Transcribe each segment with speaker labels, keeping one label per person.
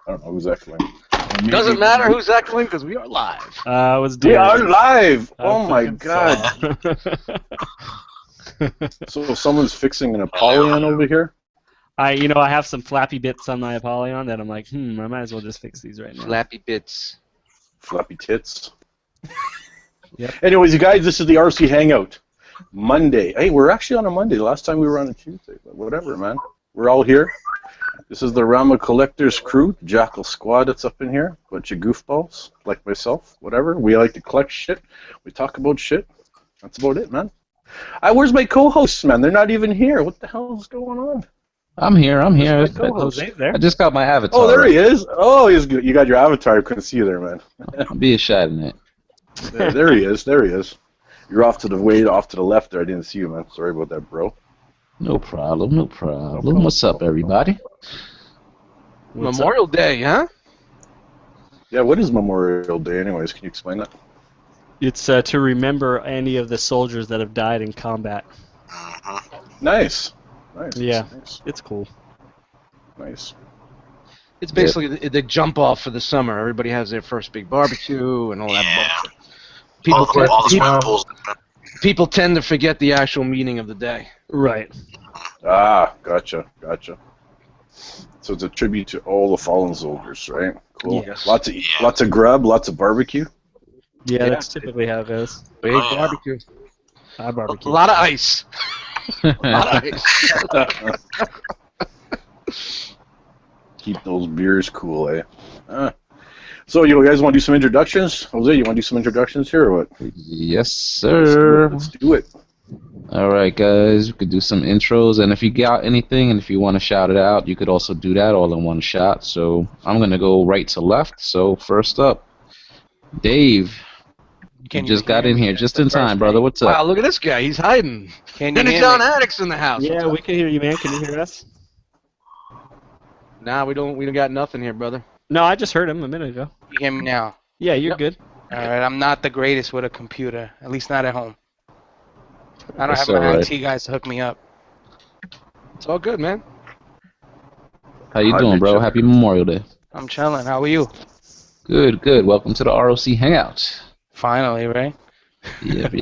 Speaker 1: I don't know who's echoing.
Speaker 2: Doesn't matter who's echoing because we are live.
Speaker 1: We are live! Oh my god. So someone's fixing an Apollyon over here?
Speaker 3: I have some flappy bits on my Apollyon that I'm like, I might as well just fix these right now.
Speaker 2: Flappy bits.
Speaker 1: Flappy tits.
Speaker 3: Yep.
Speaker 1: Anyways, you guys, this is the R.O.C. Hangout. Monday. Hey, we're actually on a Monday. Last time we were on a Tuesday, but whatever, man. We're all here. This is the Rama Collectors crew, the Jackal Squad that's up in here. Bunch of goofballs, like myself, whatever. We like to collect shit. We talk about shit. That's about it, man. Where's my co-hosts, man? They're not even here. What the hell is going on?
Speaker 4: I'm here.
Speaker 3: Jose's there.
Speaker 4: I just got my avatar.
Speaker 1: Oh, there he is. Oh, he's good. You got your avatar. I couldn't see you there, man.
Speaker 4: I'll be a shot in it.
Speaker 1: There he is. There he is. You're off to the left there. I didn't see you, man. Sorry about that, bro.
Speaker 4: No problem. What's up, everybody?
Speaker 2: Memorial Day, huh?
Speaker 1: Yeah, what is Memorial Day anyways? Can you explain that?
Speaker 3: It's to remember any of the soldiers that have died in combat.
Speaker 1: Nice.
Speaker 3: Yeah,
Speaker 1: Nice.
Speaker 3: it's cool.
Speaker 1: Nice.
Speaker 2: It's basically the jump off for the summer. Everybody has their first big barbecue and all that bullshit. People tend to forget the actual meaning of the day.
Speaker 3: Right.
Speaker 1: Ah, gotcha. So it's a tribute to all the fallen soldiers, right? Cool.
Speaker 2: Yes.
Speaker 1: Lots of grub, lots of barbecue.
Speaker 3: Yeah, that's typically how it goes.
Speaker 2: Big barbecue.
Speaker 3: I barbecue.
Speaker 2: A lot of ice. A lot of ice.
Speaker 1: Keep those beers cool, eh? So you guys want to do some introductions? Jose, you want to do some introductions here or what?
Speaker 4: Yes, sir.
Speaker 1: Let's do it.
Speaker 4: All right, guys. We could do some intros, and if you got anything, and if you want to shout it out, you could also do that all in one shot. So I'm gonna go right to left. So first up, Dave. You just got in here just in time, brother. What's up?
Speaker 2: Wow, look at this guy. He's hiding. Dennis John Addict's in the house.
Speaker 3: Yeah, we can hear you, man. Can you hear us?
Speaker 2: Nah, we don't got nothing here, brother.
Speaker 3: No, I just heard him a minute ago.
Speaker 5: You hear me now?
Speaker 3: Yeah, you're good.
Speaker 5: Alright, I'm not the greatest with a computer. At least not at home. I don't
Speaker 4: That's
Speaker 5: have my
Speaker 4: all right.
Speaker 5: IT guys to hook me up.
Speaker 2: It's all good, man.
Speaker 4: How you doing, bro? Happy Memorial Day.
Speaker 5: I'm chilling. How are you?
Speaker 4: Good. Welcome to the R.O.C. Hangout.
Speaker 5: Finally, right?
Speaker 4: Yep.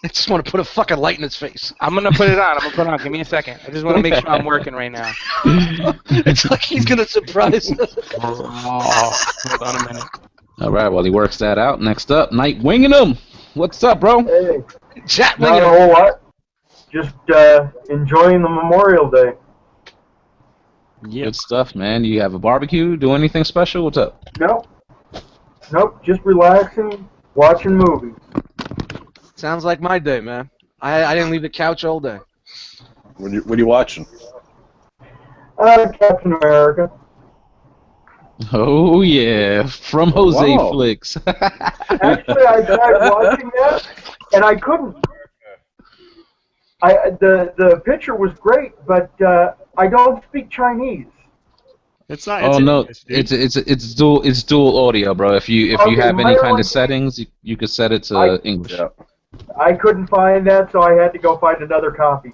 Speaker 2: I just want to put a fucking light in his face.
Speaker 5: I'm gonna put it on. Give me a second. I just want to make sure I'm working right now.
Speaker 2: It's like he's gonna surprise us.
Speaker 5: Oh, hold on a minute.
Speaker 4: All right, while he works that out, next up, Night Winging 'em. What's up, bro?
Speaker 6: Hey,
Speaker 2: Chat
Speaker 6: not a whole lot. Just enjoying the Memorial Day.
Speaker 3: Yep.
Speaker 4: Good stuff, man. You have a barbecue? Do anything special? What's up?
Speaker 6: Nope, just relaxing, watching movies.
Speaker 2: Sounds like my day, man. I didn't leave the couch all day.
Speaker 1: What are you watching?
Speaker 6: Captain America.
Speaker 4: Oh, yeah. From Jose
Speaker 1: Wow.
Speaker 4: Flicks.
Speaker 6: Actually, I tried watching that, and I couldn't. The picture was great, but I don't speak Chinese.
Speaker 3: It's not.
Speaker 4: Oh, no.
Speaker 3: English, dude.
Speaker 4: It's dual audio, bro. If you
Speaker 6: Okay,
Speaker 4: have any
Speaker 6: my
Speaker 4: kind
Speaker 6: only-
Speaker 4: of settings, you could set it to English.
Speaker 1: Yeah.
Speaker 6: I couldn't find that, so I had to go find another copy.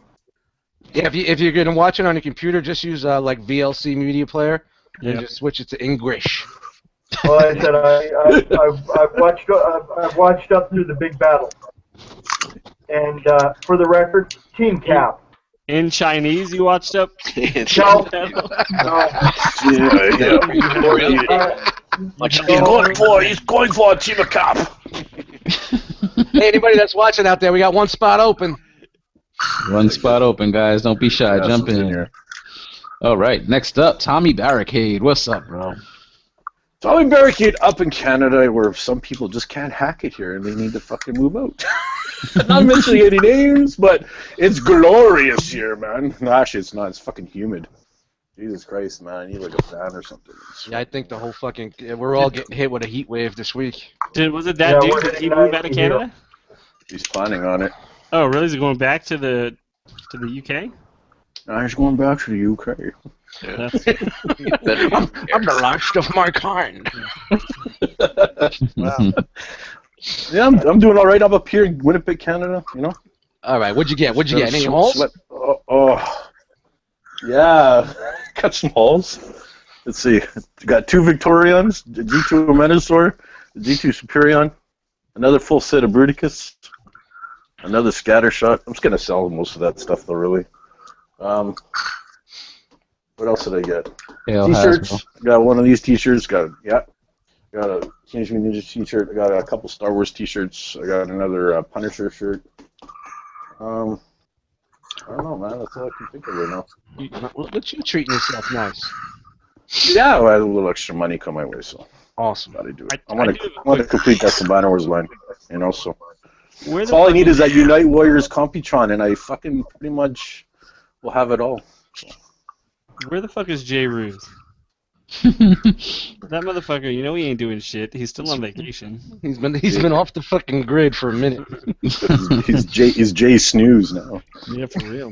Speaker 2: Yeah, if you're gonna watch it on your computer, just use like VLC Media Player and
Speaker 3: Yep.
Speaker 2: just switch it to English.
Speaker 6: Well, I said I've watched up through the big battle, and for the record, Team Cap.
Speaker 3: In Chinese, you watched up?
Speaker 6: No.
Speaker 1: He's going for a team of cop.
Speaker 2: Hey, anybody that's watching out there, we got one spot open.
Speaker 4: One spot open, guys. Don't be shy.
Speaker 1: Yeah,
Speaker 4: Jump in
Speaker 1: here.
Speaker 4: All right. Next up, Tommy Barricade. What's up, bro?
Speaker 1: Tommy Barricade up in Canada, where some people just can't hack it here, and they need to fucking move out. Not mentioning any names, but it's glorious here, man. No, actually, it's not. It's fucking humid. Jesus Christ, man. I need like a fan or something.
Speaker 2: Yeah, I think the whole fucking we're all getting hit with a heat wave this week.
Speaker 3: Was it that dude?
Speaker 6: we're
Speaker 3: Did he
Speaker 6: getting
Speaker 3: move
Speaker 6: nice
Speaker 3: out of
Speaker 6: here.
Speaker 3: Canada?
Speaker 1: He's planning on it.
Speaker 3: Oh, really? Is he going back to the UK?
Speaker 1: Now he's going back to the UK.
Speaker 3: That's,
Speaker 2: I'm the last of my kind.
Speaker 1: Wow. Yeah, I'm doing all right. I'm up here in Winnipeg, Canada. You know.
Speaker 2: All right, what'd you get? Any holes?
Speaker 1: Yeah, cut some holes. Let's see. You got 2 Victorians, the G2 Amenasaur, the G2 Superion, another full set of Bruticus, another Scattershot. I'm just gonna sell most of that stuff though, really. What else did I get?
Speaker 4: Hail
Speaker 1: T-shirts.
Speaker 4: Hasbro.
Speaker 1: I got one of these T-shirts. Got a Teenage Mutant Ninja T-shirt. I got a couple Star Wars T-shirts. I got another Punisher shirt. I don't know, man. That's all I can think of right now.
Speaker 2: Look, you treating yourself nice.
Speaker 1: Yeah, I had a little extra money come my way, so
Speaker 2: Awesome.
Speaker 1: gotta do it.
Speaker 3: I
Speaker 1: I want
Speaker 3: do have a
Speaker 1: to
Speaker 3: quick-
Speaker 1: complete that Combiner Wars line, you know. So
Speaker 3: Where
Speaker 1: that's
Speaker 3: the
Speaker 1: all I
Speaker 3: fuck
Speaker 1: need is that Unite Warriors Computron, and I fucking pretty much will have it all.
Speaker 3: Where the fuck is Jay Ruth? That motherfucker, you know he ain't doing shit. He's still on vacation.
Speaker 2: He's been off the fucking grid for a minute.
Speaker 1: He's Jay Snooze now.
Speaker 3: Yeah, for real.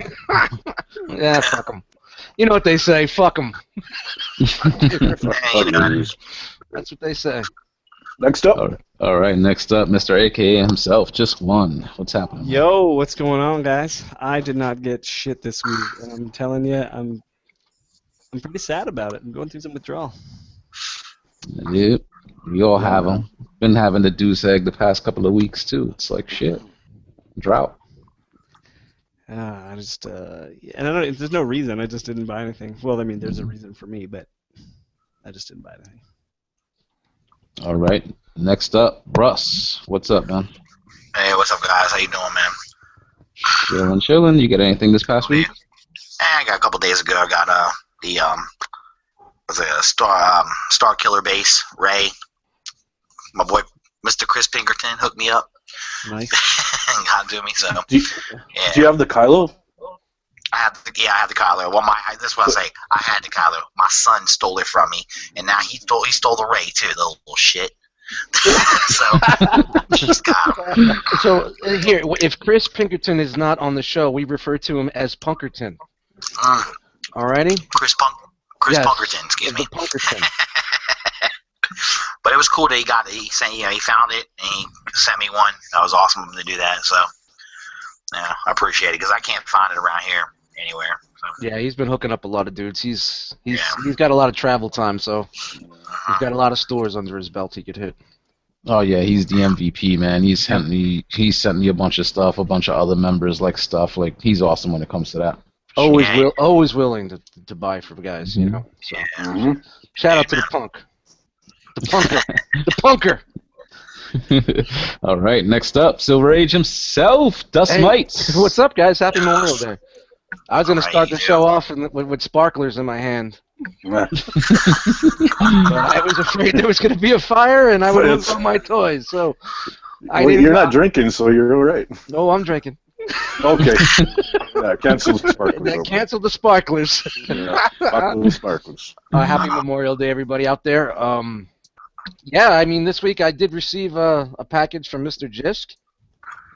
Speaker 2: Yeah, fuck him. You know what they say? Fuck him. That's what they say.
Speaker 1: Next up,
Speaker 4: All right, next up, Mr. AKA himself, just one. What's happening?
Speaker 3: Yo, what's going on, guys? I did not get shit this week, and I'm telling you, I'm pretty sad about it. I'm going through some withdrawal.
Speaker 4: Yep, we all have them. Been having the deuce egg the past couple of weeks too. It's like shit, drought.
Speaker 3: I just, and I don't. There's no reason. I just didn't buy anything. Well, I mean, there's a reason for me, but I just didn't buy anything.
Speaker 4: All right, next up, Russ. What's up, man?
Speaker 7: Hey, what's up, guys? How you doing, man?
Speaker 4: Chilling. You get anything this past week?
Speaker 7: I got a couple days ago. I got the was it a Star Killer base Ray. My boy, Mr. Chris Pinkerton, hooked me up.
Speaker 3: Nice.
Speaker 7: And got to me. So
Speaker 1: do
Speaker 7: yeah.
Speaker 1: you have the Kylo?
Speaker 7: I had the Kylo. Well, that's what I say. I had the Kylo. My son stole it from me, and now he stole the Ray too. The little shit. So he's got him.
Speaker 2: So here, if Chris Pinkerton is not on the show, we refer to him as Punkerton. Alrighty?
Speaker 7: Chris
Speaker 2: Yes,
Speaker 7: Punkerton. Excuse me.
Speaker 2: the Punkerton.
Speaker 7: But it was cool that he found it and he sent me one. That was awesome of him to do that. So yeah, I appreciate it because I can't find it around here anywhere. So.
Speaker 2: Yeah, he's been hooking up a lot of dudes. He's got a lot of travel time, so he's got a lot of stores under his belt he could hit.
Speaker 4: Oh yeah, he's the MVP, man. He sent me a bunch of stuff, a bunch of other members like stuff. Like he's awesome when it comes to that.
Speaker 2: Always willing to buy for guys, you know. So shout out to the punk. The punker. The punker.
Speaker 4: All right, next up, Silver Age himself, Dust
Speaker 2: Hey,
Speaker 4: Mites.
Speaker 2: what's up, guys? Happy Memorial Day. I was going to start the show off with sparklers in my hand. But I was afraid there was going to be a fire, and I would lose all my toys. So
Speaker 1: you're not drinking, so you're all right.
Speaker 2: No, I'm drinking.
Speaker 1: Okay. Yeah, cancel the sparklers.
Speaker 2: Cancel the sparklers.
Speaker 1: Yeah, fuck the sparklers.
Speaker 2: Happy Memorial Day, everybody out there. Yeah, I mean, this week I did receive a package from Mr. Jisk.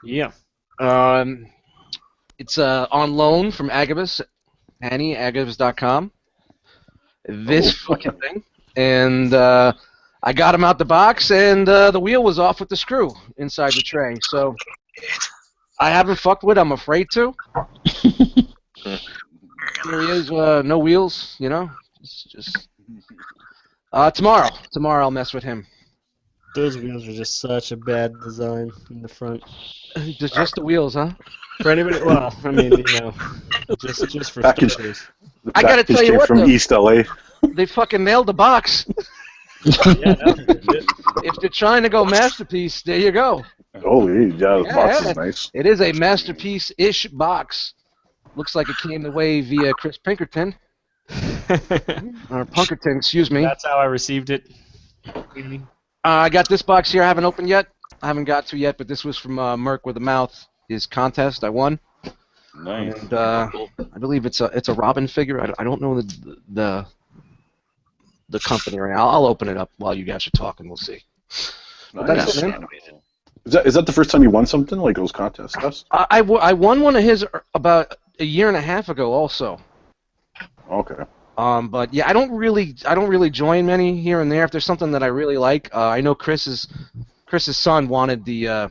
Speaker 3: Yeah.
Speaker 2: It's on loan from Agabus, Annie, agabus.com. This fucking thing. And I got him out the box, and the wheel was off with the screw inside the tray. So I haven't fucked with it. I'm afraid to. There he is, no wheels, you know. Just tomorrow I'll mess with him.
Speaker 3: Those wheels are just such a bad design in the front.
Speaker 2: Just the wheels, huh?
Speaker 3: For anybody, well, I mean, you know, just for
Speaker 1: Package.
Speaker 3: starters.
Speaker 2: I gotta tell you
Speaker 1: came
Speaker 2: what,
Speaker 1: from
Speaker 2: though.
Speaker 1: East LA.
Speaker 2: They fucking nailed the box.
Speaker 3: Yeah, that was legit.
Speaker 2: If you're trying to go masterpiece, there you go.
Speaker 1: Holy, yeah, the box
Speaker 2: Yeah.
Speaker 1: is nice.
Speaker 2: It is a masterpiece-ish box. Looks like it came the way via Chris Pinkerton. Or Punkerton, excuse me.
Speaker 3: That's how I received it.
Speaker 2: I got this box here I haven't opened yet. I haven't got to yet, but this was from Merc with a Mouth, his contest. I won.
Speaker 1: Nice.
Speaker 2: And I believe it's a Robin figure. I don't know the company right now. I'll open it up while you guys are talking. We'll see. But that's it, man.
Speaker 1: Is that the first time you won something like those contests? Gus?
Speaker 2: I won one of his about a year and a half ago also.
Speaker 1: Okay.
Speaker 2: But yeah, I don't really join many here and there. If there's something that I really like, I know Chris's son wanted the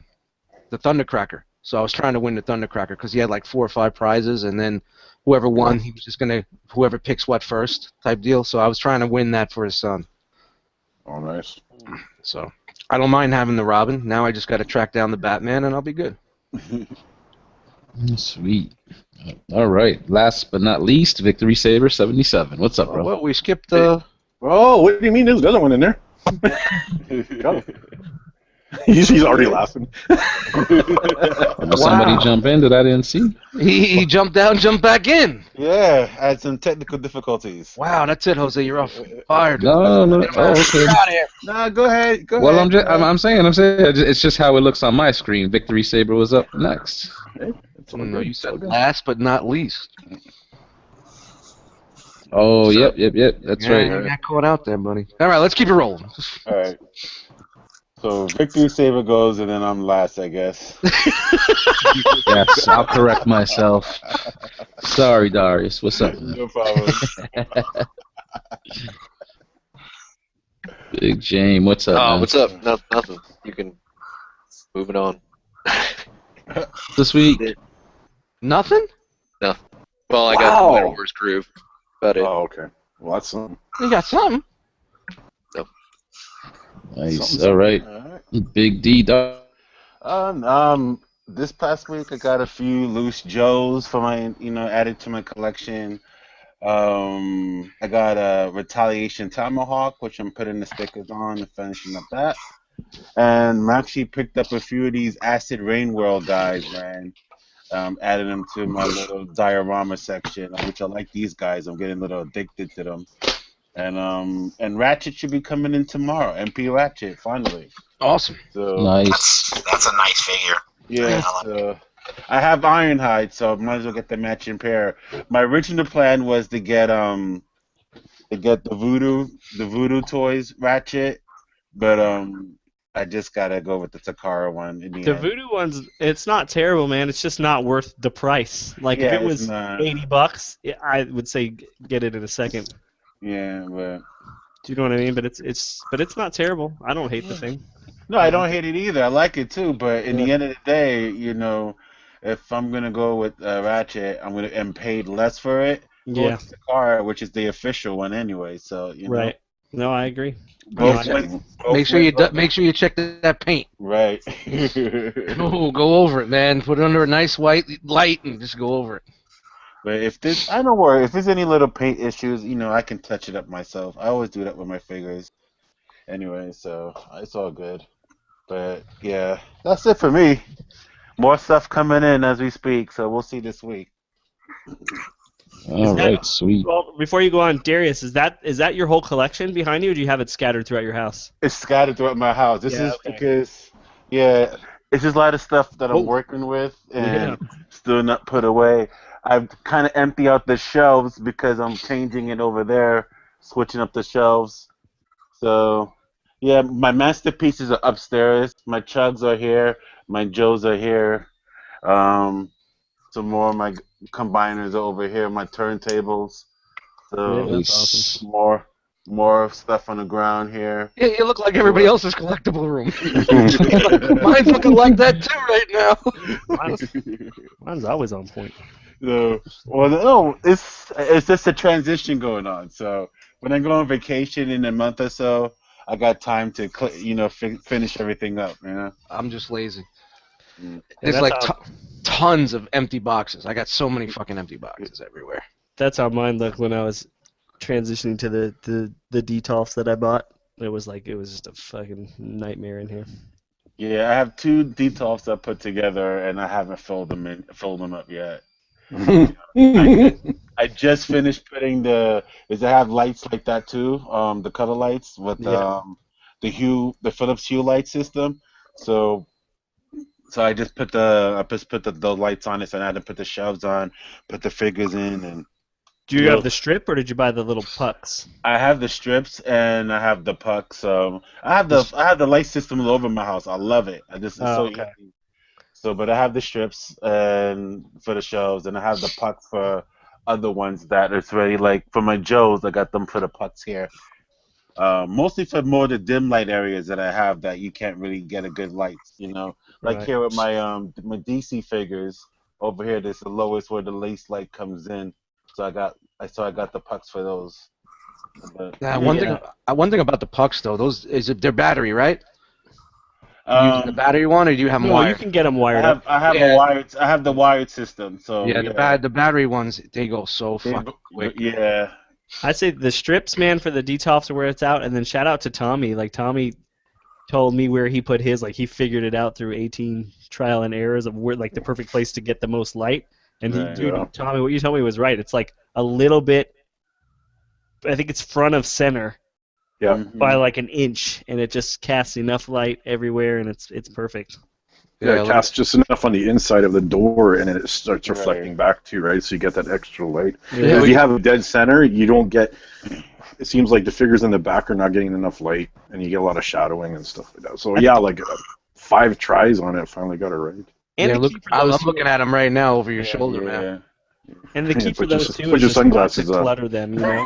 Speaker 2: Thundercracker, so I was trying to win the Thundercracker because he had like 4 or 5 prizes, and then whoever won, he was just gonna whoever picks what first type deal. So I was trying to win that for his son.
Speaker 1: Oh, nice.
Speaker 2: So I don't mind having the Robin. Now I just got to track down the Batman, and I'll be good.
Speaker 4: Sweet. All right. Last but not least, Victory Saber 77. What's up,
Speaker 2: Oh,
Speaker 4: bro?
Speaker 2: well, we skipped the.
Speaker 1: Oh, what do you mean? There's another one in there. Go. He's already laughing.
Speaker 4: Somebody
Speaker 2: Wow.
Speaker 4: jump in that I didn't see.
Speaker 2: He jumped down, jumped back in.
Speaker 8: Yeah, I had some technical difficulties.
Speaker 2: Wow, that's it, Jose. You're off. Fired.
Speaker 4: No. Oh, okay.
Speaker 2: Get out of here.
Speaker 8: Nah, go ahead. Go
Speaker 4: Well,
Speaker 8: ahead.
Speaker 4: I'm saying, it's just how it looks on my screen. Victory Saber was up next.
Speaker 1: It's all
Speaker 2: No,
Speaker 1: good.
Speaker 2: you
Speaker 1: It's all
Speaker 2: said
Speaker 1: good.
Speaker 2: last but not least.
Speaker 4: Oh, yep. That's
Speaker 2: Yeah,
Speaker 4: right.
Speaker 2: you got caught out there, buddy. All right, let's keep it rolling.
Speaker 8: All right. So Victory Saber goes, and then I'm last, I guess.
Speaker 4: Yes, I'll correct myself. Sorry, Darius. What's up, man?
Speaker 8: No problem.
Speaker 4: Big James, what's up, man?
Speaker 9: What's up? Nothing. You can move it on.
Speaker 4: This week?
Speaker 2: Nothing?
Speaker 9: Well, I got the Metal Wars groove. About it.
Speaker 1: Oh, okay. Well, that's something.
Speaker 2: You got something.
Speaker 4: Nice. All right.
Speaker 8: All
Speaker 4: Big D, dog.
Speaker 8: right. This past week I got a few loose Joes for my, added to my collection. I got a Retaliation Tomahawk, which I'm putting the stickers on and finishing up that. And I actually picked up a few of these Acid Rain World guys, man. Added them to my little diorama section, which I like these guys. I'm getting a little addicted to them. And Ratchet should be coming in tomorrow. MP Ratchet, finally.
Speaker 2: Awesome.
Speaker 8: So
Speaker 4: Nice.
Speaker 7: That's a nice figure.
Speaker 8: yeah, so I have Ironhide, so I might as well get the matching pair. My original plan was to get the Voodoo Toys Ratchet, but I just gotta go with the Takara one in the
Speaker 3: The
Speaker 8: end.
Speaker 3: Voodoo one's, it's not terrible, man. It's just not worth the price. Like,
Speaker 8: Yeah,
Speaker 3: if it
Speaker 8: it's
Speaker 3: was
Speaker 8: not.
Speaker 3: $80, I would say get it in a second.
Speaker 8: Yeah, but
Speaker 3: Do you know what I mean? But it's not terrible. I don't hate the thing.
Speaker 8: no, I don't hate it either. I like it too, but in the
Speaker 3: Yeah.
Speaker 8: end of the day, if I'm gonna go with Ratchet, I'm gonna and paid less for it. Go
Speaker 3: Yeah.
Speaker 8: with Takara, which is the official one anyway. So
Speaker 3: Right. No, I agree.
Speaker 8: both
Speaker 3: No, I-
Speaker 8: wins.
Speaker 2: Make sure you check that paint.
Speaker 8: Right.
Speaker 2: Oh, go over it, man. Put it under a nice white light and just go over it.
Speaker 8: But I don't worry. If there's any little paint issues, I can touch it up myself. I always do that with my figures. Anyway, so it's all good. But yeah, that's it for me. More stuff coming in as we speak, so we'll see this week.
Speaker 4: All right, sweet.
Speaker 3: Well, before you go on, Darius, is that your whole collection behind you, or do you have it scattered throughout your house?
Speaker 8: It's scattered throughout my house. This
Speaker 3: Yeah,
Speaker 8: is
Speaker 3: okay.
Speaker 8: because, it's just a lot of stuff that I'm working with and still not put away. I've kind of emptied out the shelves because I'm changing it over there, switching up the shelves. So, yeah, my masterpieces are upstairs. My Chugs are here. My Joes are here. Some more of my combiners are over here. My turntables. So
Speaker 3: Yeah, that's awesome.
Speaker 8: more stuff on the ground here.
Speaker 2: Yeah, you look like everybody else's collectible room. Mine's looking like that too right now.
Speaker 3: Mine's always on point.
Speaker 8: So, well, no, it's just a transition going on. So when I go on vacation in a month or so, I got time to finish everything up.
Speaker 2: I'm just lazy.
Speaker 8: Mm.
Speaker 2: There's
Speaker 3: that's
Speaker 2: like
Speaker 3: how-
Speaker 2: tons of empty boxes. I got so many fucking empty boxes everywhere.
Speaker 3: That's how mine looked when I was transitioning to the Detolfs that I bought. It was just a fucking nightmare in here.
Speaker 8: Yeah, I have 2 Detolfs I put together, and I haven't fold them up yet. I just finished putting Does it have lights like that too? The color lights with the Philips Hue light system. So I just put the lights on it, and I had to put the shelves on, put the figures in, and
Speaker 3: Do you have the strip, or did you buy the little pucks?
Speaker 8: I have the strips and I have the pucks. I have the light system all over my house. I love it. It's so
Speaker 3: okay.
Speaker 8: easy. So, but I have the strips and for the shelves, and I have the pucks for other ones that it's ready. Like for my Joes, I got them for the pucks here. Mostly for more the dim light areas that I have that you can't really get a good light. Like
Speaker 3: Right.
Speaker 8: here with my DC figures over here, there's the lowest where the lace light comes in. So I got the pucks for those. But,
Speaker 2: Now, one thing about the pucks though, those is their battery, right? You using the battery one, or do you have them
Speaker 3: No,
Speaker 2: wired?
Speaker 3: you can get them wired up.
Speaker 8: I have the wired system. So
Speaker 2: the battery ones, they go so fucking quick.
Speaker 8: Yeah.
Speaker 3: I'd say the strips, man, for the detolfs are where it's out, and then shout out to Tommy. Like Tommy told me where he put his. Like he figured it out through 18 trial and errors of where like the perfect place to get the most light. And Tommy, what you told me was right. It's like a little bit. I think it's front of center.
Speaker 1: Yeah.
Speaker 3: By like an inch, and it just casts enough light everywhere, and it's perfect.
Speaker 1: Yeah, it casts just enough on the inside of the door, and then it starts reflecting back to you, right? So you get that extra light.
Speaker 3: Yeah.
Speaker 1: If you have a dead center, you don't get. It seems like the figures in the back are not getting enough light, and you get a lot of shadowing and stuff like that. So yeah, like 5 tries on it, finally got it right.
Speaker 3: And
Speaker 2: yeah, look, I'm looking at them right now over your shoulder, man.
Speaker 3: And the key for those two
Speaker 1: put
Speaker 3: is
Speaker 1: your
Speaker 3: just
Speaker 1: sunglasses
Speaker 3: not to
Speaker 1: on.
Speaker 3: clutter them, you know.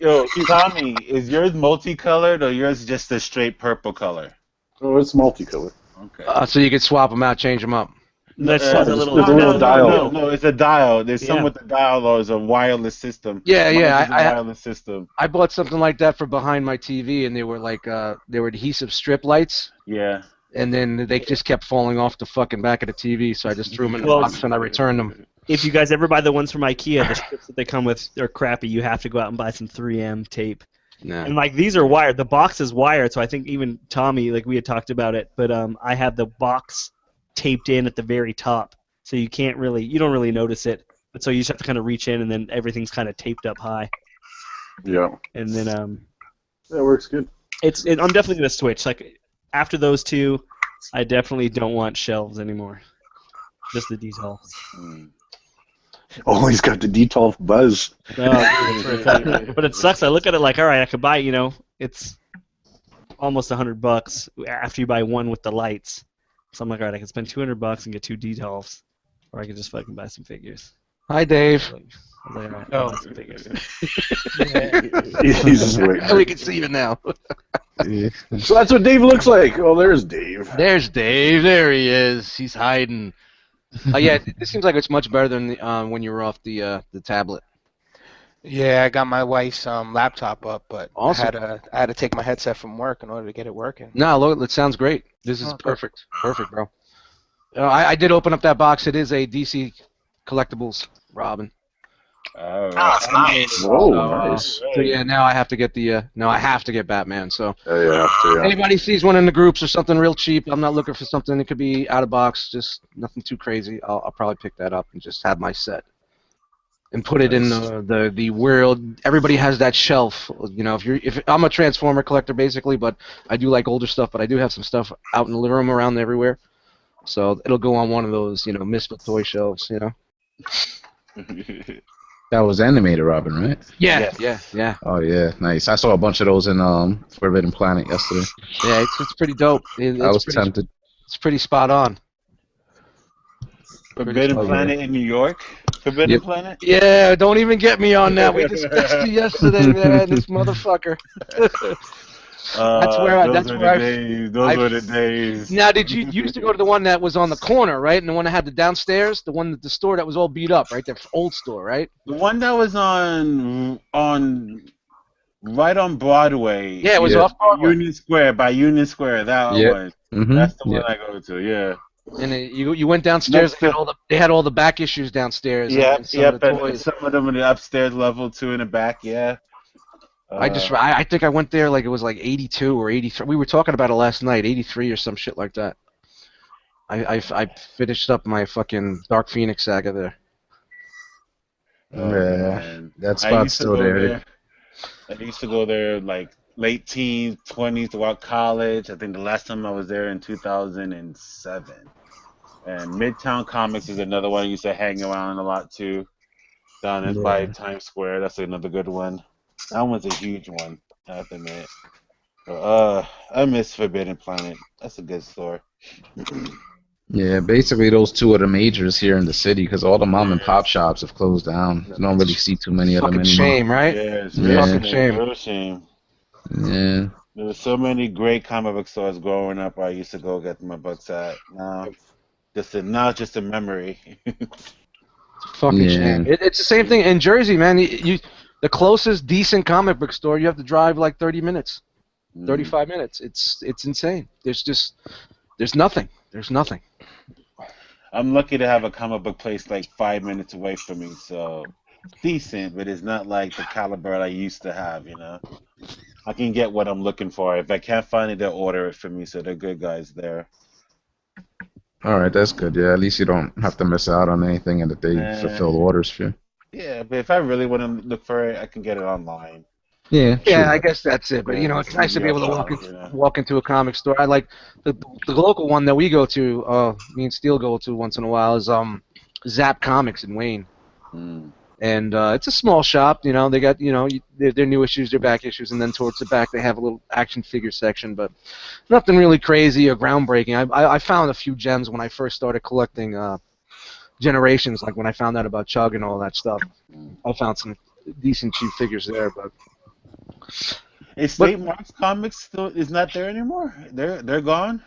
Speaker 8: Yo, Tommy, is yours multicolored or yours just a straight purple color?
Speaker 1: Oh, it's multicolored.
Speaker 8: Okay.
Speaker 2: So you can swap them out, change them up.
Speaker 3: There's
Speaker 1: a little dial.
Speaker 8: No, it's a dial. There's some with the dial, or it's a wireless system.
Speaker 2: Yeah,
Speaker 8: Mine
Speaker 2: yeah.
Speaker 8: is a wireless system.
Speaker 2: I bought something like that for behind my TV, and they were like they were adhesive strip lights.
Speaker 8: Yeah.
Speaker 2: And then they just kept falling off the fucking back of the TV, so I just threw them in the box and I returned them.
Speaker 3: If you guys ever buy the ones from IKEA, the strips that they come with are crappy. You have to go out and buy some 3M tape.
Speaker 2: Nah.
Speaker 3: And like these are wired. The box is wired, so I think even Tommy, like we had talked about it, but I have the box taped in at the very top, so you don't really notice it. But so you just have to kind of reach in, and then everything's kind of taped up high.
Speaker 1: Yeah.
Speaker 3: And then
Speaker 1: that works good.
Speaker 3: I'm definitely gonna switch. Like after those two, I definitely don't want shelves anymore. Just the detail.
Speaker 1: Oh, he's got the detolf buzz.
Speaker 3: But it sucks. I look at it like, all right, I could buy, it's almost $100 after you buy one with the lights. So I'm like, all right, I can spend $200 and get 2 detolfs, or I could just fucking buy some figures.
Speaker 2: Hi, Dave.
Speaker 3: I was like, all right, I'll buy some figures.
Speaker 1: He's waiting.
Speaker 2: We can see you now.
Speaker 1: So that's what Dave looks like. Oh, there's Dave.
Speaker 2: There's Dave. There he is. He's hiding. Yeah, this seems like it's much better than when you were off the tablet.
Speaker 5: Yeah, I got my wife's laptop up, but
Speaker 2: awesome.
Speaker 5: I had to take my headset from work in order to get it working.
Speaker 2: No, look, it sounds great. This is perfect. Perfect, bro. I did open up that box. It is a DC Collectibles, Robin.
Speaker 7: Oh, that's nice.
Speaker 1: Whoa, nice.
Speaker 2: So yeah, now I have to get I have to get Batman. So
Speaker 1: yeah.
Speaker 2: anybody sees one in the groups or something real cheap, I'm not looking for something that could be out of box, just nothing too crazy. I'll probably pick that up and just have my set and put it in the world. Everybody has that shelf. If I'm a Transformer collector basically, but I do like older stuff, but I do have some stuff out in the living room around everywhere. So it'll go on one of those, misfit toy shelves,
Speaker 4: That was animated, Robin, right?
Speaker 2: Yeah.
Speaker 4: Oh yeah, nice. I saw a bunch of those in Forbidden Planet yesterday.
Speaker 2: Yeah, it's pretty dope.
Speaker 4: I was tempted.
Speaker 2: It's pretty spot on.
Speaker 8: Forbidden Planet in New York? Forbidden Planet?
Speaker 2: Yeah, don't even get me on that. We discussed it yesterday, man. This motherfucker. Those
Speaker 8: were the days.
Speaker 2: Now, did you used to go to the one that was on the corner, right? And the one that had the downstairs, the store that was all beat up, right? The old store, right?
Speaker 8: The one that was on right on Broadway.
Speaker 2: Yeah, it was off Broadway.
Speaker 8: Union Square, by Union Square. That one.
Speaker 4: Mm-hmm.
Speaker 8: That's the one I go to. Yeah.
Speaker 2: And you went downstairs. They had all the back issues downstairs.
Speaker 8: Yep.
Speaker 2: And some
Speaker 8: of them in the upstairs level, 2 in the back. Yeah.
Speaker 2: I think I went there like it was like 82 or 83. We were talking about it last night, 83 or some shit like that. I finished up my fucking Dark Phoenix saga there.
Speaker 4: That spot's still there.
Speaker 8: I used to go there like late teens, 20s throughout college. I think the last time I was there in 2007. And Midtown Comics is another one I used to hang around a lot too. Down by Times Square. That's another good one. That one's a huge one, I have to admit. I miss Forbidden Planet. That's a good store.
Speaker 4: Yeah, basically those two are the majors here in the city because all the mom and pop shops have closed down. You don't really see too many of them anymore.
Speaker 2: Shame, right?
Speaker 8: Yeah, it's
Speaker 2: fucking shame.
Speaker 8: Real shame.
Speaker 4: Yeah.
Speaker 8: There were so many great comic book stores growing up. I used to go get my books at. Now, Now it's just a memory.
Speaker 2: Fucking
Speaker 4: Yeah.
Speaker 2: shame. It's the same thing in Jersey, man. The closest decent comic book store, you have to drive like 30 minutes, 35 minutes. It's insane. There's nothing. There's nothing.
Speaker 8: I'm lucky to have a comic book place like 5 minutes away from me, so decent, but it's not like the caliber I used to have, you know. I can get what I'm looking for. If I can't find it, they'll order it for me, so they're good guys there.
Speaker 4: All right, that's good. Yeah, at least you don't have to miss out on anything and that they fulfill the orders for you.
Speaker 8: Yeah, but if I really want to look for it, I can get it online.
Speaker 4: Yeah,
Speaker 2: Yeah,
Speaker 4: true.
Speaker 2: I guess that's it. But it's nice to be able to
Speaker 8: You know.
Speaker 2: walk into a comic store. I like the local one that we go to. Me and Steele go to once in a while is Zap Comics in Wayne. And it's a small shop. They got their new issues, their back issues, and then towards the back they have a little action figure section. But nothing really crazy or groundbreaking. I found a few gems when I first started collecting Generations, like when I found out about Chug and all that stuff. I found some decent cheap figures there, but.
Speaker 8: Is St. Mark's Comics still is not there anymore? They're gone?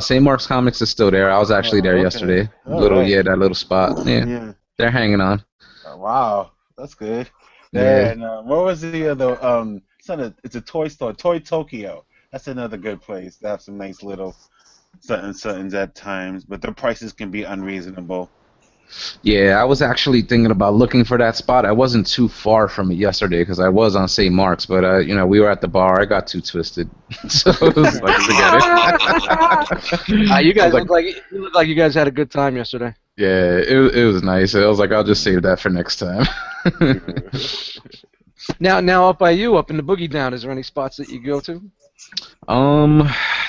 Speaker 4: St. Mark's Comics is still there. I was actually there yesterday.
Speaker 8: Right.
Speaker 4: That little spot. Yeah. They're hanging on.
Speaker 8: Oh, wow, that's good.
Speaker 4: Yeah.
Speaker 8: And what was the other? It's a toy store, Toy Tokyo. That's another good place. They have some nice little somethings at times, but their prices can be unreasonable.
Speaker 4: Yeah, I was actually thinking about looking for that spot. I wasn't too far from it yesterday because I was on St. Mark's, but we were at the bar. I got too twisted, so it was like, forget it.
Speaker 2: You guys look like you guys had a good time yesterday.
Speaker 4: Yeah, it was nice. I was like, I'll just save that for next time.
Speaker 2: Now up by you, up in the Boogie Down, is there any spots that you go to?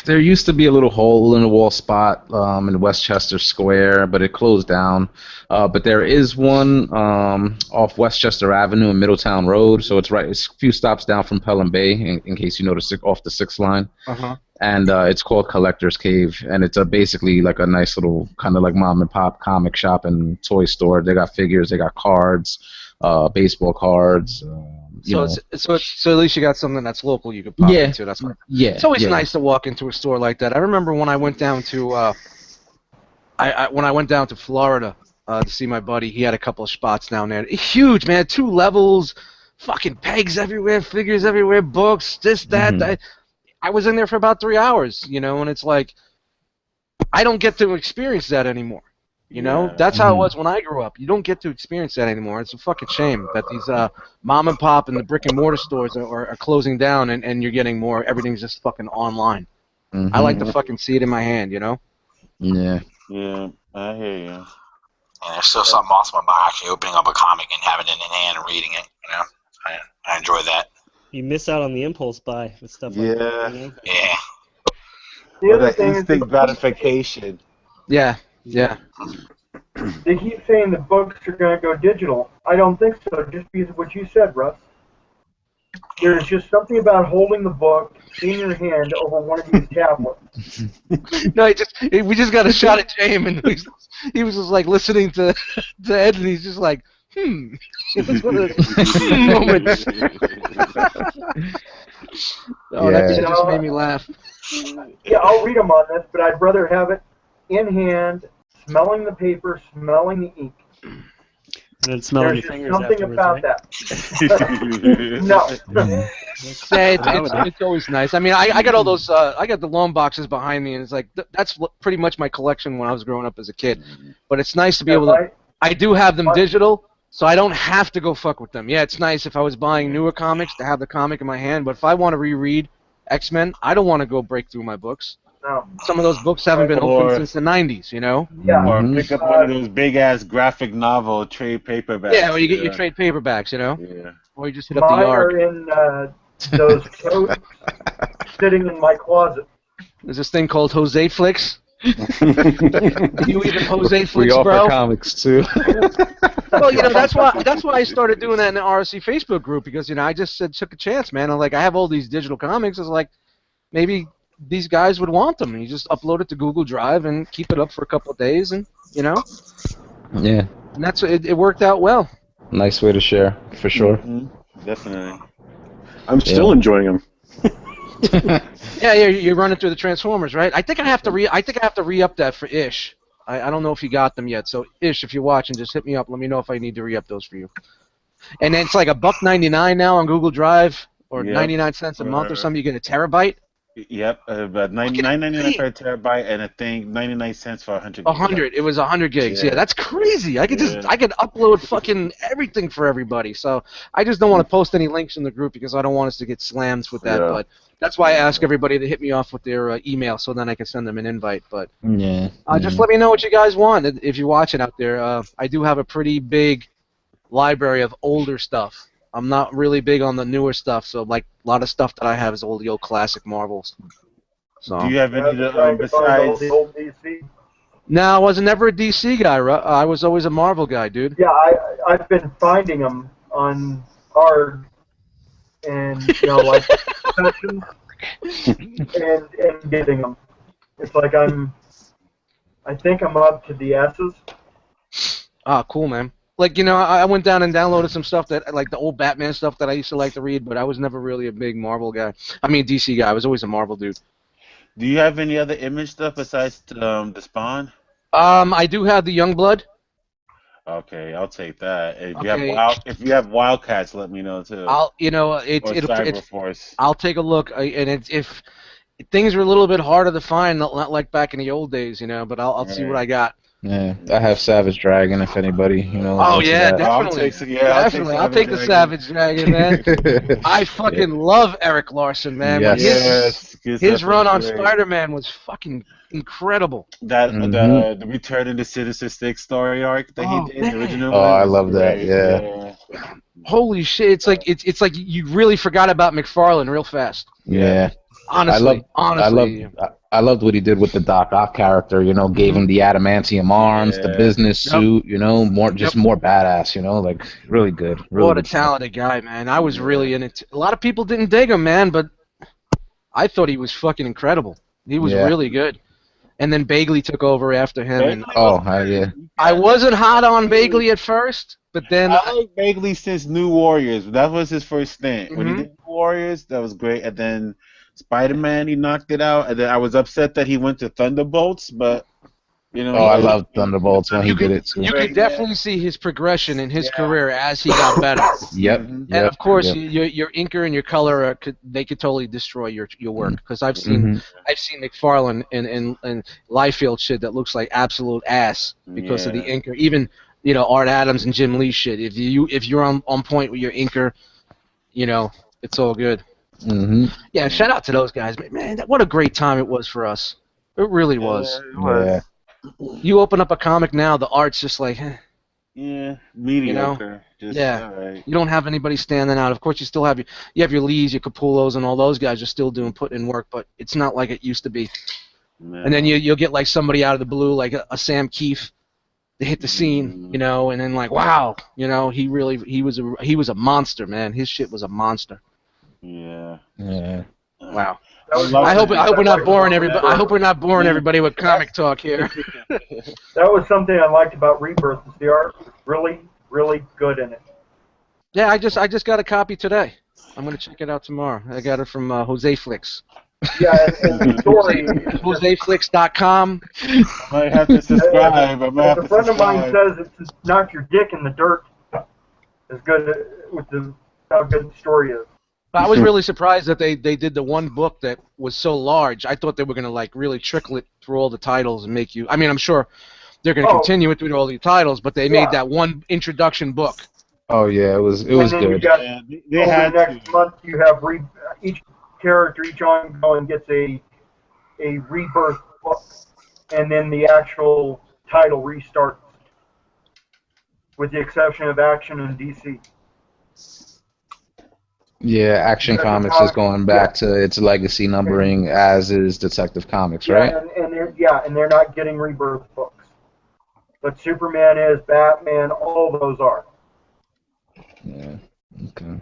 Speaker 4: There used to be a little hole in the wall spot in Westchester Square, but it closed down. But there is one off Westchester Avenue and Middletown Road, so it's a few stops down from Pelham Bay, in case you notice, off the 6th line. And it's called Collector's Cave, and it's basically like a nice little kind of like mom and pop comic shop and toy store. They got figures, they got cards, baseball cards.
Speaker 2: So at least you got something that's local you could pop into. That's it's always nice to walk into a store like that. I remember when I went down to when I went down to Florida to see my buddy. He had a couple of spots down there. Huge, man, 2 levels, fucking pegs everywhere, figures everywhere, books, this, that. I was in there for about 3 hours, and it's like I don't get to experience that anymore. That's how it was when I grew up. You don't get to experience that anymore. It's a fucking shame that these mom and pop and the brick and mortar stores are closing down and you're getting more. Everything's just fucking online. I like to fucking see it in my hand,
Speaker 4: Yeah.
Speaker 8: Yeah, I hear you.
Speaker 7: And there's still something awesome about actually opening up a comic and having it in hand and reading it. I enjoy that.
Speaker 3: You miss out on the impulse buy with stuff like that.
Speaker 7: Yeah.
Speaker 6: The other
Speaker 8: That
Speaker 6: thing is
Speaker 8: instant gratification.
Speaker 2: Yeah.
Speaker 6: They keep saying the books are going to go digital. I don't think so, just because of what you said, Russ. There's just something about holding the book in your hand over one of these tablets.
Speaker 2: No, we just got a shot at James, and he was just like listening to Ed, and he's just like, It was one of those moments. That just made me laugh.
Speaker 6: Yeah, I'll read them on this, but I'd rather have it in hand, smelling the paper, smelling the ink.
Speaker 3: And then smelling
Speaker 6: There's
Speaker 3: your
Speaker 6: just
Speaker 3: fingers
Speaker 6: something
Speaker 3: afterwards,
Speaker 6: about
Speaker 3: right?
Speaker 6: that. No.
Speaker 2: It's always nice. I mean, I got all those. I got the long boxes behind me, and it's like that's pretty much my collection when I was growing up as a kid. But it's nice to be able to. I do have them digital, so I don't have to go fuck with them. Yeah, it's nice if I was buying newer comics to have the comic in my hand. But if I want to reread X-Men, I don't want to go break through my books.
Speaker 6: No.
Speaker 2: Some of those books haven't been opened since the 90s, you know?
Speaker 6: Yeah.
Speaker 8: Or pick up one of those big-ass graphic novel trade paperbacks.
Speaker 2: Yeah, or you get your trade paperbacks, you know?
Speaker 8: Yeah.
Speaker 2: Or you just hit up the
Speaker 6: Mine
Speaker 2: yard.
Speaker 6: are in those totes sitting in my closet.
Speaker 2: There's this thing called Jose Flicks. You even Jose Flicks,
Speaker 4: we offer
Speaker 2: bro?
Speaker 4: comics too.
Speaker 2: Well, you know, that's why I started doing that in the R.O.C. Facebook group, because, you know, I just took a chance, man. I'm like, I have all these digital comics. I was like, maybe these guys would want them. And you just upload it to Google Drive and keep it up for a couple of days, and, you know?
Speaker 4: Yeah.
Speaker 2: And that's it worked out well.
Speaker 4: Nice way to share, for sure.
Speaker 8: Definitely.
Speaker 1: I'm still enjoying them.
Speaker 2: Yeah, you're running through the Transformers, right? I think I have to re-up that for Ish. I don't know if you got them yet. So Ish, if you're watching, just hit me up. Let me know if I need to re-up those for you. And then it's like $1.99 now on Google Drive, or
Speaker 8: Yep.
Speaker 2: 99 cents a month or something. You get a terabyte.
Speaker 8: Yep, about $9.99 for a terabyte, and I think 99 cents for 100 gigabytes.
Speaker 2: 100. It was 100 gigs.
Speaker 8: Yeah.
Speaker 2: Yeah, that's crazy. I could
Speaker 8: Yeah.
Speaker 2: I could upload fucking everything for everybody. So I just don't want to post any links in the group because I don't want us to get slammed with that.
Speaker 1: Yeah.
Speaker 2: But that's why I ask everybody to hit me off with their email so then I can send them an invite. But
Speaker 4: Yeah.
Speaker 2: just let me know what you guys want if you're watching out there. I do have a pretty big library of older stuff. I'm not really big on the newer stuff, so like a lot of stuff that I have is all the old classic Marvels. So.
Speaker 8: Do you have any
Speaker 6: Trying to find all
Speaker 8: besides?
Speaker 6: the old DC.
Speaker 2: No, I was never a DC guy. I was always a Marvel guy, dude.
Speaker 6: Yeah, I've been finding them on hard and like sessions and getting them. It's like I think I'm up to the S's.
Speaker 2: Ah, cool, man. Like, I went down and downloaded some stuff that, like the old Batman stuff that I used to like to read, but I was never really a big Marvel guy. I mean, DC guy. I was always a Marvel dude.
Speaker 8: Do you have any other Image stuff besides the Spawn?
Speaker 2: I do have the Youngblood.
Speaker 8: Okay, I'll take that. If you
Speaker 2: Okay.
Speaker 8: if you have Wildcats, let me know too.
Speaker 2: I'll take a look, and if things are a little bit harder to find, not like back in the old days, but I'll see what I got.
Speaker 4: Yeah, I have Savage Dragon if anybody,
Speaker 2: Oh yeah,
Speaker 4: that.
Speaker 2: definitely. I'll take the Savage Dragon, man. I fucking love Eric Larson, man.
Speaker 4: Yes.
Speaker 2: His run on Spider-Man was fucking incredible.
Speaker 8: That the Return of the Sinister Six story arc that he did, the original one.
Speaker 4: I love that. Yeah.
Speaker 2: Holy shit! It's like you really forgot about McFarlane real fast.
Speaker 4: Yeah.
Speaker 2: Honestly,
Speaker 4: I loved what he did with the Doc Ock character. Gave him the adamantium arms, the business suit. More badass. Like really good. Really
Speaker 2: what a talented guy, man! I was really in it. A lot of people didn't dig him, man, but I thought he was fucking incredible. He was really good. And then Bagley took over after him. I wasn't hot on Bagley at first, but then
Speaker 8: I like Bagley since New Warriors. That was his first stint. When he did New Warriors, that was great. And then Spider-Man, he knocked it out. And then I was upset that he went to Thunderbolts, but
Speaker 4: I loved Thunderbolts when he did it too.
Speaker 2: You could definitely see his progression in his career as he got better.
Speaker 4: Yep.
Speaker 2: And of course, your inker and your color could totally destroy your work. Because I've seen McFarlane and Liefeld shit that looks like absolute ass because of the inker. Even Art Adams and Jim Lee shit. If you're on point with your inker, it's all good.
Speaker 4: Mm-hmm.
Speaker 2: Yeah, shout out to those guys, man. What a great time it was for us. It really was.
Speaker 4: Yeah.
Speaker 2: You open up a comic now, the art's just like,
Speaker 8: mediocre.
Speaker 2: You don't have anybody standing out. Of course, you still have your Lees, your Capullos, and all those guys are still putting in work, but it's not like it used to be. And then you'll get like somebody out of the blue, like a Sam Keefe, to hit the scene, and then like, wow, he was a monster, man. His shit was a monster.
Speaker 8: Yeah.
Speaker 2: Wow. I hope we're not boring everybody. I hope we're not boring everybody with comic talk here.
Speaker 6: That was something I liked about Rebirth. Is the art was really, really good in it.
Speaker 2: Yeah, I just got a copy today. I'm gonna check it out tomorrow. I got it from Jose Flix.
Speaker 6: Yeah, and the story.
Speaker 2: JoseFlix.com.
Speaker 8: I might have to subscribe.
Speaker 6: A friend of mine says it's knock your dick in the dirt. As good with how good the story is.
Speaker 2: I was really surprised that they did the one book that was so large. I thought they were going to like really trickle it through all the titles and make you. I mean, I'm sure they're going to continue it through all the titles, but they made that one introduction book.
Speaker 4: Oh yeah, it was good.
Speaker 6: Next month you have each character, each ongoing gets a rebirth book, and then the actual title restarts, with the exception of Action and DC.
Speaker 4: Yeah, Action Comics is going back to its legacy numbering, as is Detective Comics, right?
Speaker 6: And they're not getting rebirth books, but Superman is, Batman, all those are.
Speaker 4: Yeah. Okay.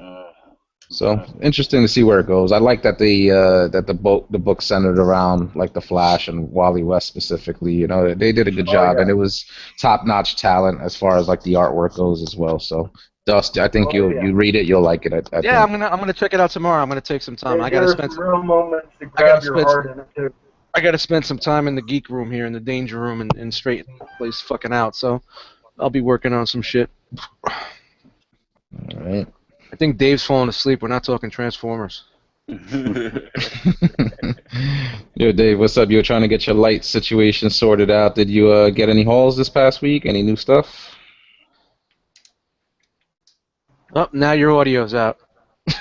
Speaker 4: So interesting to see where it goes. I like that the book centered around like the Flash and Wally West specifically. They did a good job, and it was top-notch talent as far as like the artwork goes as well. So Dust, I think
Speaker 6: Oh, yeah.
Speaker 4: you read it, you'll like it. I
Speaker 2: Yeah,
Speaker 4: think.
Speaker 2: I'm gonna check it out tomorrow. I'm gonna take some time. I
Speaker 6: There
Speaker 2: gotta
Speaker 6: are
Speaker 2: spend
Speaker 6: some real moments to
Speaker 2: I gotta
Speaker 6: grab your
Speaker 2: spend
Speaker 6: heart in it too.
Speaker 2: I gotta spend some time in the geek room here, in the danger room, and straighten the place fucking out. So I'll be working on some shit.
Speaker 4: All right.
Speaker 2: I think Dave's falling asleep. We're not talking Transformers.
Speaker 4: Yo, Dave, what's up? You were trying to get your light situation sorted out. Did you get any hauls this past week? Any new stuff?
Speaker 2: Oh, now your audio's out.
Speaker 5: You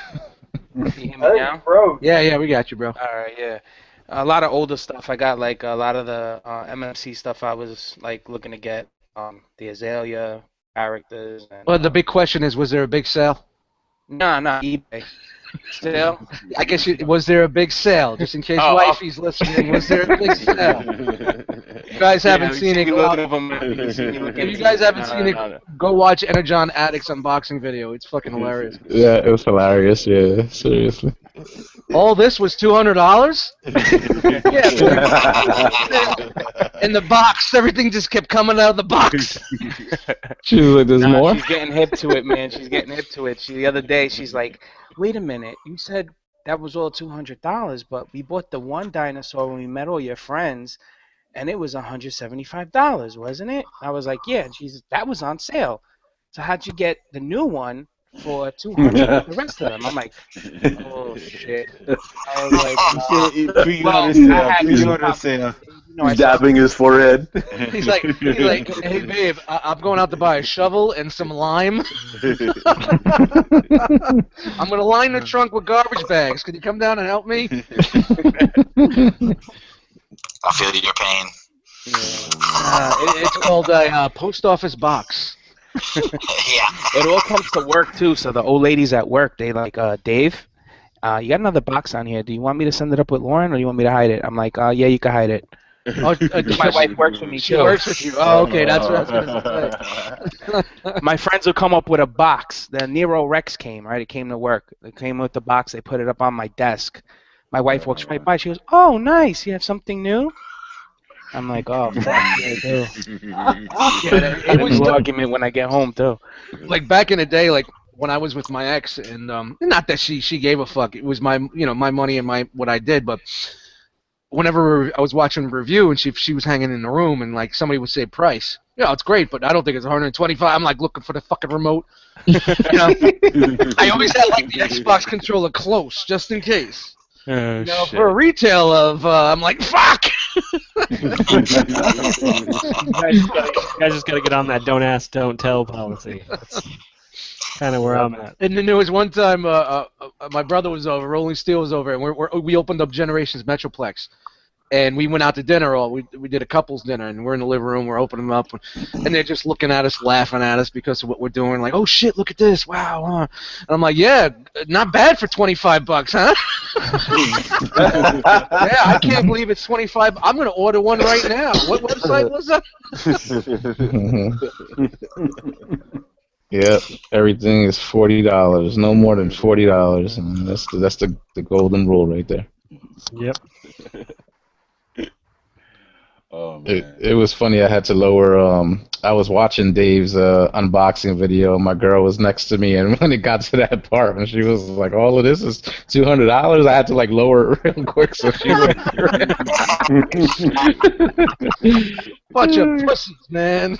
Speaker 5: hear me
Speaker 6: Hey,
Speaker 5: now?
Speaker 6: bro.
Speaker 2: Yeah, we got you, bro.
Speaker 5: All right, yeah. A lot of older stuff. I got like a lot of the MMC stuff. I was like looking to get the Azalea characters. And,
Speaker 2: Well, the big question is, was there a big sale?
Speaker 5: no, eBay. Still.
Speaker 2: I guess was there a big sale? Just in case
Speaker 5: Oh,
Speaker 2: wifey's listening, was there a big sale? You guys haven't seen it. If you guys haven't seen it, go watch Energon Addict's unboxing video. It's fucking hilarious.
Speaker 4: Yeah, it was hilarious. Yeah, seriously.
Speaker 2: All this was $200? Yeah. In the box, everything just kept coming out of the box.
Speaker 4: She was like, "There's more."
Speaker 5: She's getting hip to it, man. She's getting hip to it. The other day, she's like, "Wait a minute, you said that was all $200, but we bought the one dinosaur when we met all your friends, and it was $175, wasn't it?" I was like, "Yeah." And that was on sale. So how'd you get the new one for $200 with the rest of them? I'm like, oh shit. I was like,
Speaker 1: He's dabbing his forehead.
Speaker 2: He's like, hey babe, I'm going out to buy a shovel and some lime. I'm gonna line the trunk with garbage bags. Could you come down and help me?
Speaker 7: I feel your pain.
Speaker 2: It's called a post office box.
Speaker 7: Yeah.
Speaker 5: It all comes to work too. So the old ladies at work, they like, Dave, you got another box on here. Do you want me to send it up with Lauren, or do you want me to hide it? I'm like, yeah, you can hide it.
Speaker 2: Oh,
Speaker 5: My wife works with me
Speaker 2: she
Speaker 5: too.
Speaker 2: works with you. Oh, okay, that's what I was gonna say.
Speaker 5: My friends will come up with a box. The Nero Rex came, right? It came to work. It came with the box. They put it up on my desk. My wife walks right by. She goes, "Oh, nice. You have something new?" I'm like, "Oh, fuck, yeah, I do." It was an argument when I get home too.
Speaker 2: Like back in the day, like when I was with my ex, and not that she gave a fuck. It was my my money and what I did, but whenever I was watching a review and she was hanging in the room and like somebody would say price, it's great, but I don't think it's 125. I'm like looking for the fucking remote. I always had like the Xbox controller close just in case. For a retail of, I'm like, fuck.
Speaker 3: You guys just gotta get on that don't ask, don't tell policy. That's kind of where I'm at.
Speaker 2: And then there was one time my brother was over, Rolling Steel was over, and we opened up Generations Metroplex. And we went out to dinner. We did a couples dinner, and we're in the living room. We're opening them up, and they're just looking at us, laughing at us because of what we're doing. Like, oh shit, look at this! Wow! And I'm like, yeah, not bad for $25, huh? Yeah, I can't believe it's 25. I'm gonna order one right now. What website was that?
Speaker 4: Yeah, everything is $40. No more than $40, and that's the golden rule right there.
Speaker 3: Yep.
Speaker 8: Oh, man.
Speaker 4: It was funny. I had to lower. I was watching Dave's unboxing video. My girl was next to me, and when it got to that part, and she was like, "All of this is $200." I had to like lower it real quick, so she went.
Speaker 2: Bunch of pussies, man.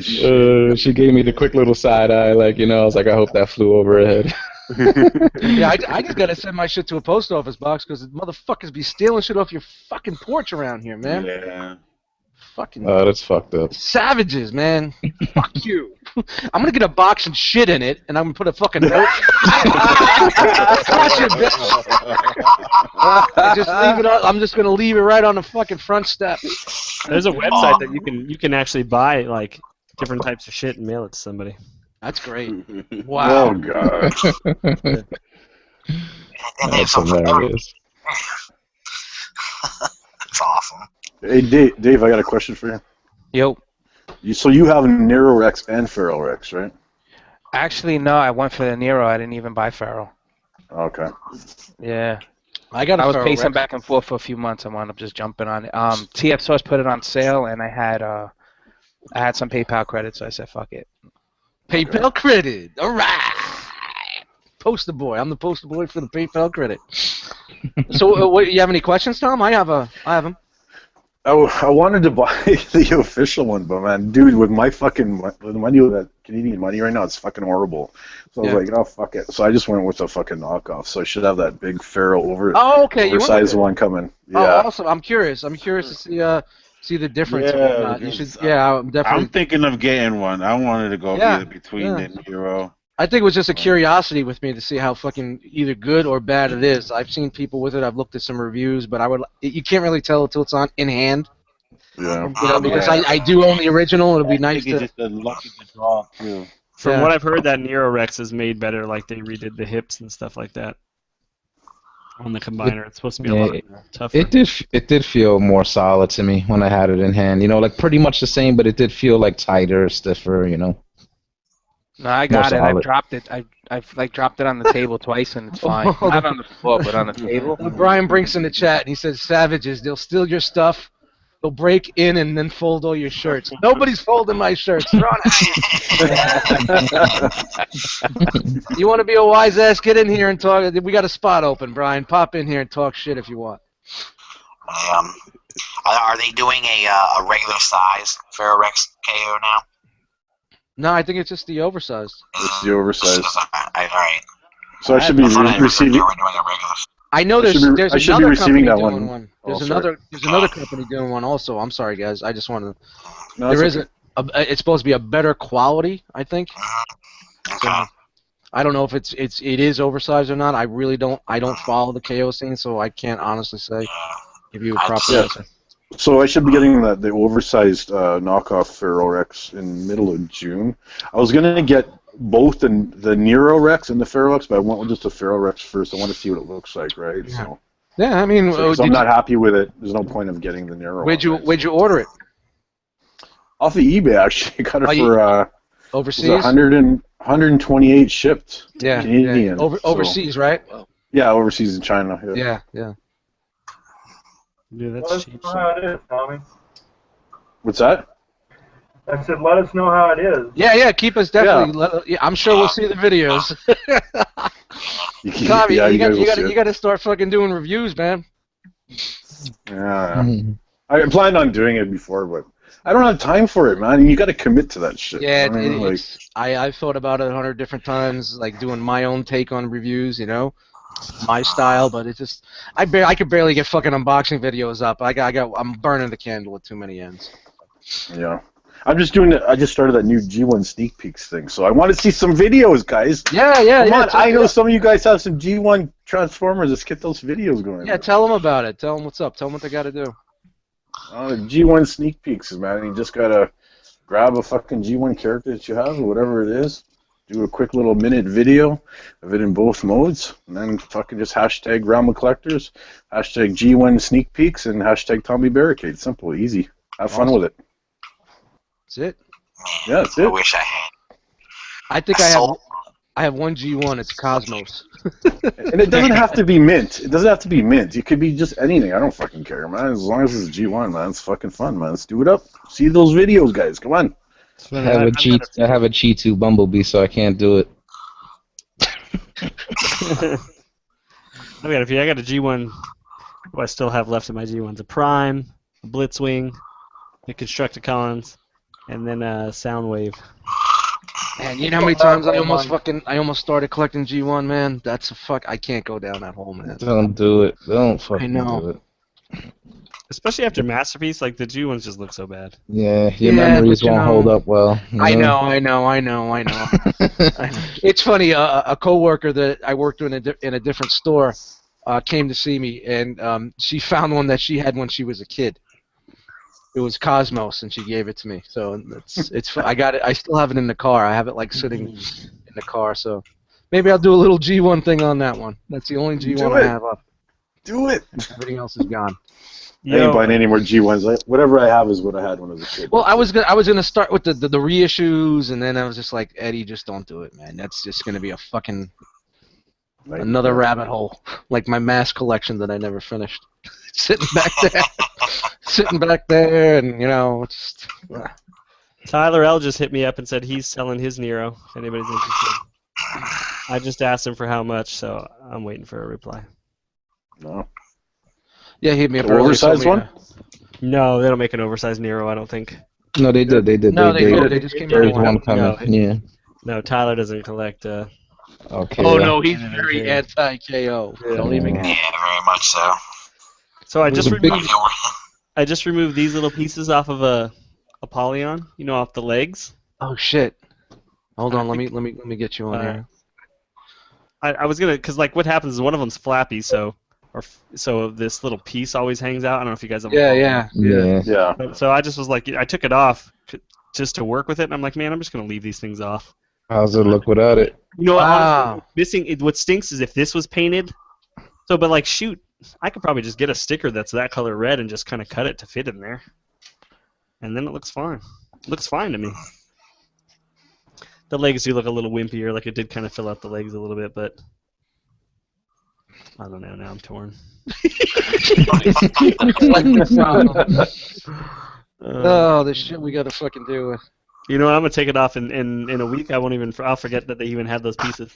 Speaker 4: She gave me the quick little side eye, like I was like, I hope that flew over her head.
Speaker 2: Yeah, I just gotta send my shit to a post office box because the motherfuckers be stealing shit off your fucking porch around here, man.
Speaker 8: Yeah.
Speaker 2: Fucking
Speaker 4: Oh, that's fucked up.
Speaker 2: savages, man. Fuck you. I'm gonna get a box and shit in it, and I'm gonna put a fucking note. Fuck you, bitch. Just leave it. I'm just gonna leave it right on the fucking front step.
Speaker 3: There's a website that you can actually buy like different types of shit and mail it to somebody.
Speaker 2: That's great. Wow.
Speaker 1: Oh god.
Speaker 4: That's hilarious.
Speaker 7: That's awesome.
Speaker 1: Hey Dave, I got a question for you.
Speaker 5: Yo.
Speaker 1: So you have Nero Rex and Feral Rex, right?
Speaker 5: Actually, no. I went for the Nero. I didn't even buy Feral.
Speaker 1: Okay.
Speaker 5: Yeah.
Speaker 2: I was
Speaker 5: pacing back and forth for a few months. I wound up just jumping on it. TF Source put it on sale, and I had some PayPal credits, so I said, fuck it.
Speaker 2: PayPal credit. All right. Poster boy. I'm the poster boy for the PayPal credit. So, what, you have any questions, Tom? I have them.
Speaker 1: I wanted to buy the official one, but man, dude, with my fucking the money with that Canadian money right now, it's fucking horrible. So I was like, oh fuck it. So I just went with a fucking knockoff. So I should have that big Pharaoh oversized one coming. Yeah.
Speaker 2: Oh, awesome. I'm curious to see the difference.
Speaker 8: Yeah,
Speaker 2: You should. Yeah, I'm definitely.
Speaker 8: I'm thinking of getting one. I wanted to go either between the Nero.
Speaker 2: I think it was just a curiosity with me to see how fucking either good or bad it is. I've seen people with it. I've looked at some reviews, but you can't really tell until it's on in hand.
Speaker 1: Yeah.
Speaker 2: You know, because I do own the original. It'll be nice
Speaker 8: to. Just the lucky to draw too.
Speaker 3: From what I've heard, that Nero Rex is made better. Like they redid the hips and stuff like that on the combiner. It's supposed to be a lot tougher.
Speaker 4: It did feel more solid to me when I had it in hand. You know, like pretty much the same, but it did feel like tighter, stiffer. You know.
Speaker 5: No, I got it. I've dropped it. I've like dropped it on the table twice, and it's fine. Not on the floor, but on the table.
Speaker 2: Brian Brink's in the chat, and he says, "Savages, they'll steal your stuff. They'll break in and then fold all your shirts. Nobody's folding my shirts. They're on hanging." You want to be a wise ass? Get in here and talk. We got a spot open, Brian. Pop in here and talk shit if you want.
Speaker 7: Are they doing a regular size Pharaoh Rex KO now?
Speaker 2: No, I think it's just the oversized.
Speaker 1: It's the oversized.
Speaker 7: All right.
Speaker 1: So I should be receiving.
Speaker 2: I know there's another company doing one. There's another company doing one also. I'm sorry, guys. I just wanted to. No, there isn't. It's supposed to be a better quality, I think. So, I don't know if it is oversized or not. I really don't. I don't follow the KO scene, so I can't honestly say. Give you a proper answer.
Speaker 1: So I should be getting the oversized knockoff Pharaoh Rex in middle of June. I was gonna get both the Nero Rex and the Pharaoh Rex, but I went with just the Pharaoh Rex first. I want to see what it looks like, right?
Speaker 2: Yeah.
Speaker 1: So.
Speaker 2: Yeah, I mean,
Speaker 1: I'm not happy with it. There's no point of getting the Nero.
Speaker 2: Where'd you order it?
Speaker 1: Off of eBay, actually. I got it for
Speaker 2: overseas.
Speaker 1: 128 shipped.
Speaker 2: Yeah,
Speaker 1: Canadian.
Speaker 2: Yeah. Overseas, right?
Speaker 1: Yeah, overseas in China.
Speaker 2: Yeah.
Speaker 3: Yeah, that's
Speaker 6: let us
Speaker 3: cheap.
Speaker 6: know how it is, Tommy.
Speaker 1: What's that?
Speaker 6: I said, let us know how it is.
Speaker 2: Yeah. Keep us definitely. I'm sure we'll see the videos. Tommy, you got to start fucking doing reviews, man.
Speaker 1: Yeah. I planned on doing it before, but I don't have time for it, man. And you got to commit to that shit.
Speaker 2: Yeah, I've thought about it 100 different times, like doing my own take on reviews, you know, my style. But it's just I could barely get fucking unboxing videos up. I'm burning the candle at too many ends.
Speaker 1: Yeah. I'm just doing it. I just started that new G1 sneak peeks thing, so I want to see some videos, guys.
Speaker 2: Yeah.
Speaker 1: Come on, I know some of you guys have some G1 Transformers. Let's get those videos going.
Speaker 2: Yeah, tell them about it. Tell them what's up. Tell them what they got to do.
Speaker 1: G1 sneak peeks, man. You just gotta grab a fucking G1 character that you have, or whatever it is. Do a quick little minute video of it in both modes, and then fucking just hashtag Realm of Collectors, hashtag G1 sneak peeks, and hashtag Tommy Barricade. Simple, easy. Have fun with it.
Speaker 2: That's it.
Speaker 1: Yeah, that's it.
Speaker 7: I wish I had.
Speaker 2: I think I have one G1. It's Cosmos.
Speaker 1: And it doesn't have to be mint. It doesn't have to be mint. It could be just anything. I don't fucking care, man. As long as it's G1, man, it's fucking fun, man. Let's do it up. See those videos, guys. Come on.
Speaker 4: I have a G2 Bumblebee, so I can't do it.
Speaker 3: I got a G1. What I still have left of my G1's a Prime, a Blitzwing, a Constructicons, and then a Soundwave.
Speaker 2: Man, you know how many times I almost started collecting G1, man? That's I can't go down that hole, man.
Speaker 4: Don't do it. Don't fucking do it.
Speaker 3: Especially after Masterpiece, like the G1s just look so bad.
Speaker 4: Yeah, your memories won't hold up well.
Speaker 2: I know. It's funny. A coworker that I worked with in a different store came to see me, and she found one that she had when she was a kid. It was Cosmos, and she gave it to me. So it's I got it. I still have it in the car. I have it like sitting in the car. So maybe I'll do a little G1 thing on that one. That's the only G1 I have up.
Speaker 1: Do it.
Speaker 2: Everything else is gone.
Speaker 1: I ain't buying any more G1s. Whatever I have is what I had when I was a kid.
Speaker 2: Well, I was gonna start with the reissues, and then I was just like, Eddie, just don't do it, man. That's just gonna be a fucking another rabbit hole, like my mass collection that I never finished. sitting back there, and you know, just.
Speaker 3: Tyler L just hit me up and said he's selling his Nero. If anybody's interested, I just asked him for how much, so I'm waiting for a reply.
Speaker 1: No.
Speaker 2: Yeah, he hit me up
Speaker 1: The
Speaker 2: earlier.
Speaker 1: oversized
Speaker 2: told me
Speaker 1: one?
Speaker 3: No, they don't make an oversized Nero, I don't think.
Speaker 4: No, they did. They did.
Speaker 2: No, they did. They just came out
Speaker 4: There's
Speaker 2: with
Speaker 4: one coming.
Speaker 3: No.
Speaker 4: Yeah.
Speaker 3: No, Tyler doesn't collect.
Speaker 4: Okay.
Speaker 2: Oh no, he's
Speaker 3: Yeah,
Speaker 2: very
Speaker 3: yeah.
Speaker 2: anti-KO.
Speaker 3: Yeah.
Speaker 2: Don't even.
Speaker 7: Yeah, very much so.
Speaker 3: So I
Speaker 4: It was
Speaker 3: just
Speaker 4: a big-
Speaker 3: removed. I just removed these little pieces off of a Apollyon. You know, off the legs.
Speaker 2: Oh shit. Hold
Speaker 3: I
Speaker 2: on. Let
Speaker 3: think-
Speaker 2: me get you on here.
Speaker 3: I was gonna, cause like what happens is one of them's flappy, so this little piece always hangs out. I don't know if you guys have.
Speaker 2: Yeah.
Speaker 1: Yeah.
Speaker 3: So I just was like, I took it off just to work with it, and I'm like, man, I'm just gonna leave these things off.
Speaker 4: How's it look without it?
Speaker 3: You know,
Speaker 2: Wow.
Speaker 3: honestly, missing. What stinks is if this was painted. So, but like, shoot, I could probably just get a sticker that's that color red and just kind of cut it to fit in there, and then it looks fine. It looks fine to me. The legs do look a little wimpier, like it did kind of fill out the legs a little bit, but I don't know. Now I'm torn.
Speaker 2: Oh, the shit we gotta fucking do with.
Speaker 3: You know what? I'm gonna take it off in a week. I'll forget that they even had those pieces.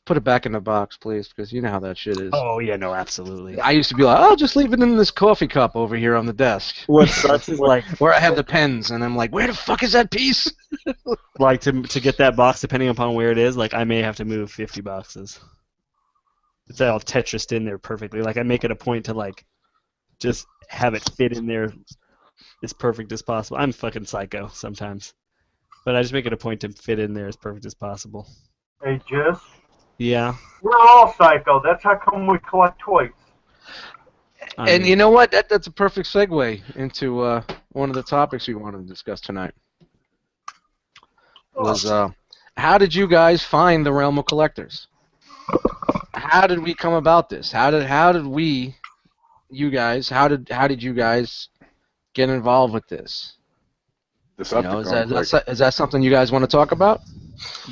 Speaker 2: Put it back in the box, please, because you know how that shit is.
Speaker 3: Oh yeah, no, absolutely.
Speaker 2: I used to be like, oh, just leave it in this coffee cup over here on the desk.
Speaker 3: What sucks is like
Speaker 2: Where I have the pens, and I'm like, where the fuck is that piece?
Speaker 3: to get that box, depending upon where it is, like I may have to move 50 boxes. It's all Tetrised in there perfectly. Like I make it a point to like just have it fit in there as perfect as possible. I'm fucking psycho sometimes, but I just make it a point to fit in there as perfect as possible.
Speaker 6: Hey, Jess,
Speaker 3: Yeah.
Speaker 6: we're all psycho. That's how come we collect toys.
Speaker 2: And you know what? That's a perfect segue into one of the topics we wanted to discuss tonight. Was how did you guys find the realm of collectors? How did we come about this? How did you guys get involved with this? You know, is that something you guys want to talk about?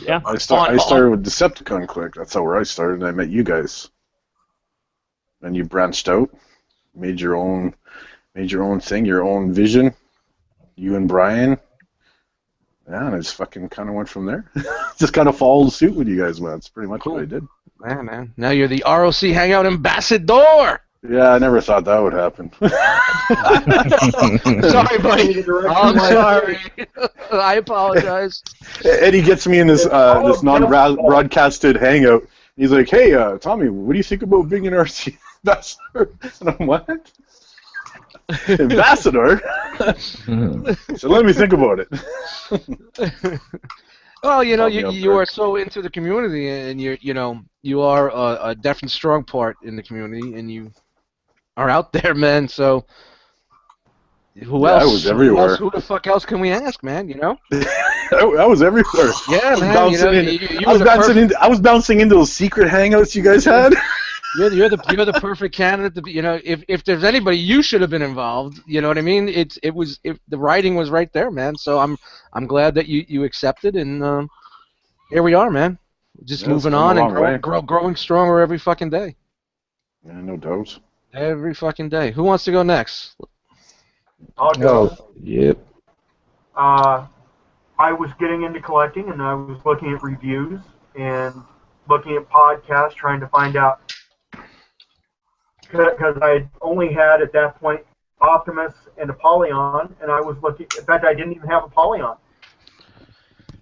Speaker 3: Yeah.
Speaker 1: I started with Decepticon Click. That's how where I started, and I met you guys. Then you branched out, made your own thing, your own vision. You and Brian. Yeah, and I just fucking kind of went from there. Just kind of followed suit with you guys, man. That's pretty much what I did.
Speaker 2: Man. Now you're the R.O.C. Hangout ambassador.
Speaker 1: Yeah, I never thought that would happen.
Speaker 2: Sorry, buddy. I'm sorry. I apologize.
Speaker 1: Eddie gets me in this this non-broadcasted hangout. He's like, "Hey, Tommy, what do you think about being an RC ambassador?" And I'm what? Ambassador? So let me think about it.
Speaker 2: Well, you know, you are so into the community, and you are a definitely strong part in the community, and you are out there, man. So who else?
Speaker 1: I was everywhere.
Speaker 2: Who the fuck else can we ask, man? You know?
Speaker 1: I was everywhere.
Speaker 2: Yeah, man.
Speaker 1: I was bouncing into those secret hangouts you guys had.
Speaker 2: You're the perfect candidate to be. You know, if there's anybody, you should have been involved. You know what I mean? The writing was right there, man. So I'm glad that you accepted, and here we are, man. Just moving on and growing stronger every fucking day.
Speaker 1: Yeah, no doubt.
Speaker 2: Every fucking day. Who wants to go next?
Speaker 6: I'll go.
Speaker 4: Yep.
Speaker 6: I was getting into collecting, and I was looking at reviews and looking at podcasts, trying to find out, because I only had at that point Optimus and Apollyon, and I was looking. In fact, I didn't even have Apollyon.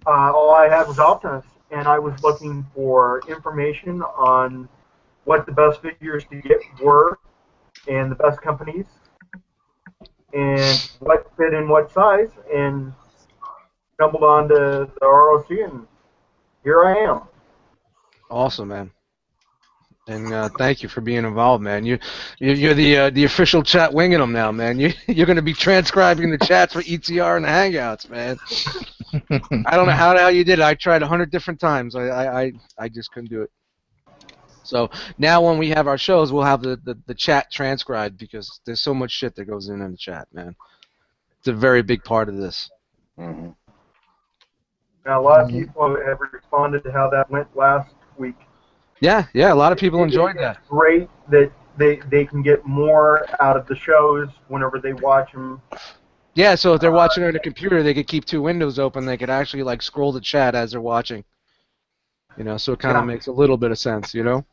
Speaker 6: All I had was Optimus, and I was looking for information on what the best figures to get were, and the best companies, and what fit in what size, and stumbled onto the R.O.C. and here I am.
Speaker 2: Awesome, man. And thank you for being involved, man. You're the official chat winging them now, man. You're going to be transcribing the chats for ETR and the Hangouts, man. I don't know how the hell you did it. I tried 100 different times. I just couldn't do it. So now when we have our shows, we'll have the chat transcribed because there's so much shit that goes in the chat, man. It's a very big part of this.
Speaker 1: Mm-hmm.
Speaker 6: Now, a lot of people have responded to how that went last week.
Speaker 2: Yeah, a lot of people enjoyed that.
Speaker 6: It's great that they can get more out of the shows whenever they watch them
Speaker 2: Yeah, so if they're watching on a computer, they could keep two windows open. They could actually like scroll the chat as they're watching. So it kind of makes a little bit of sense, And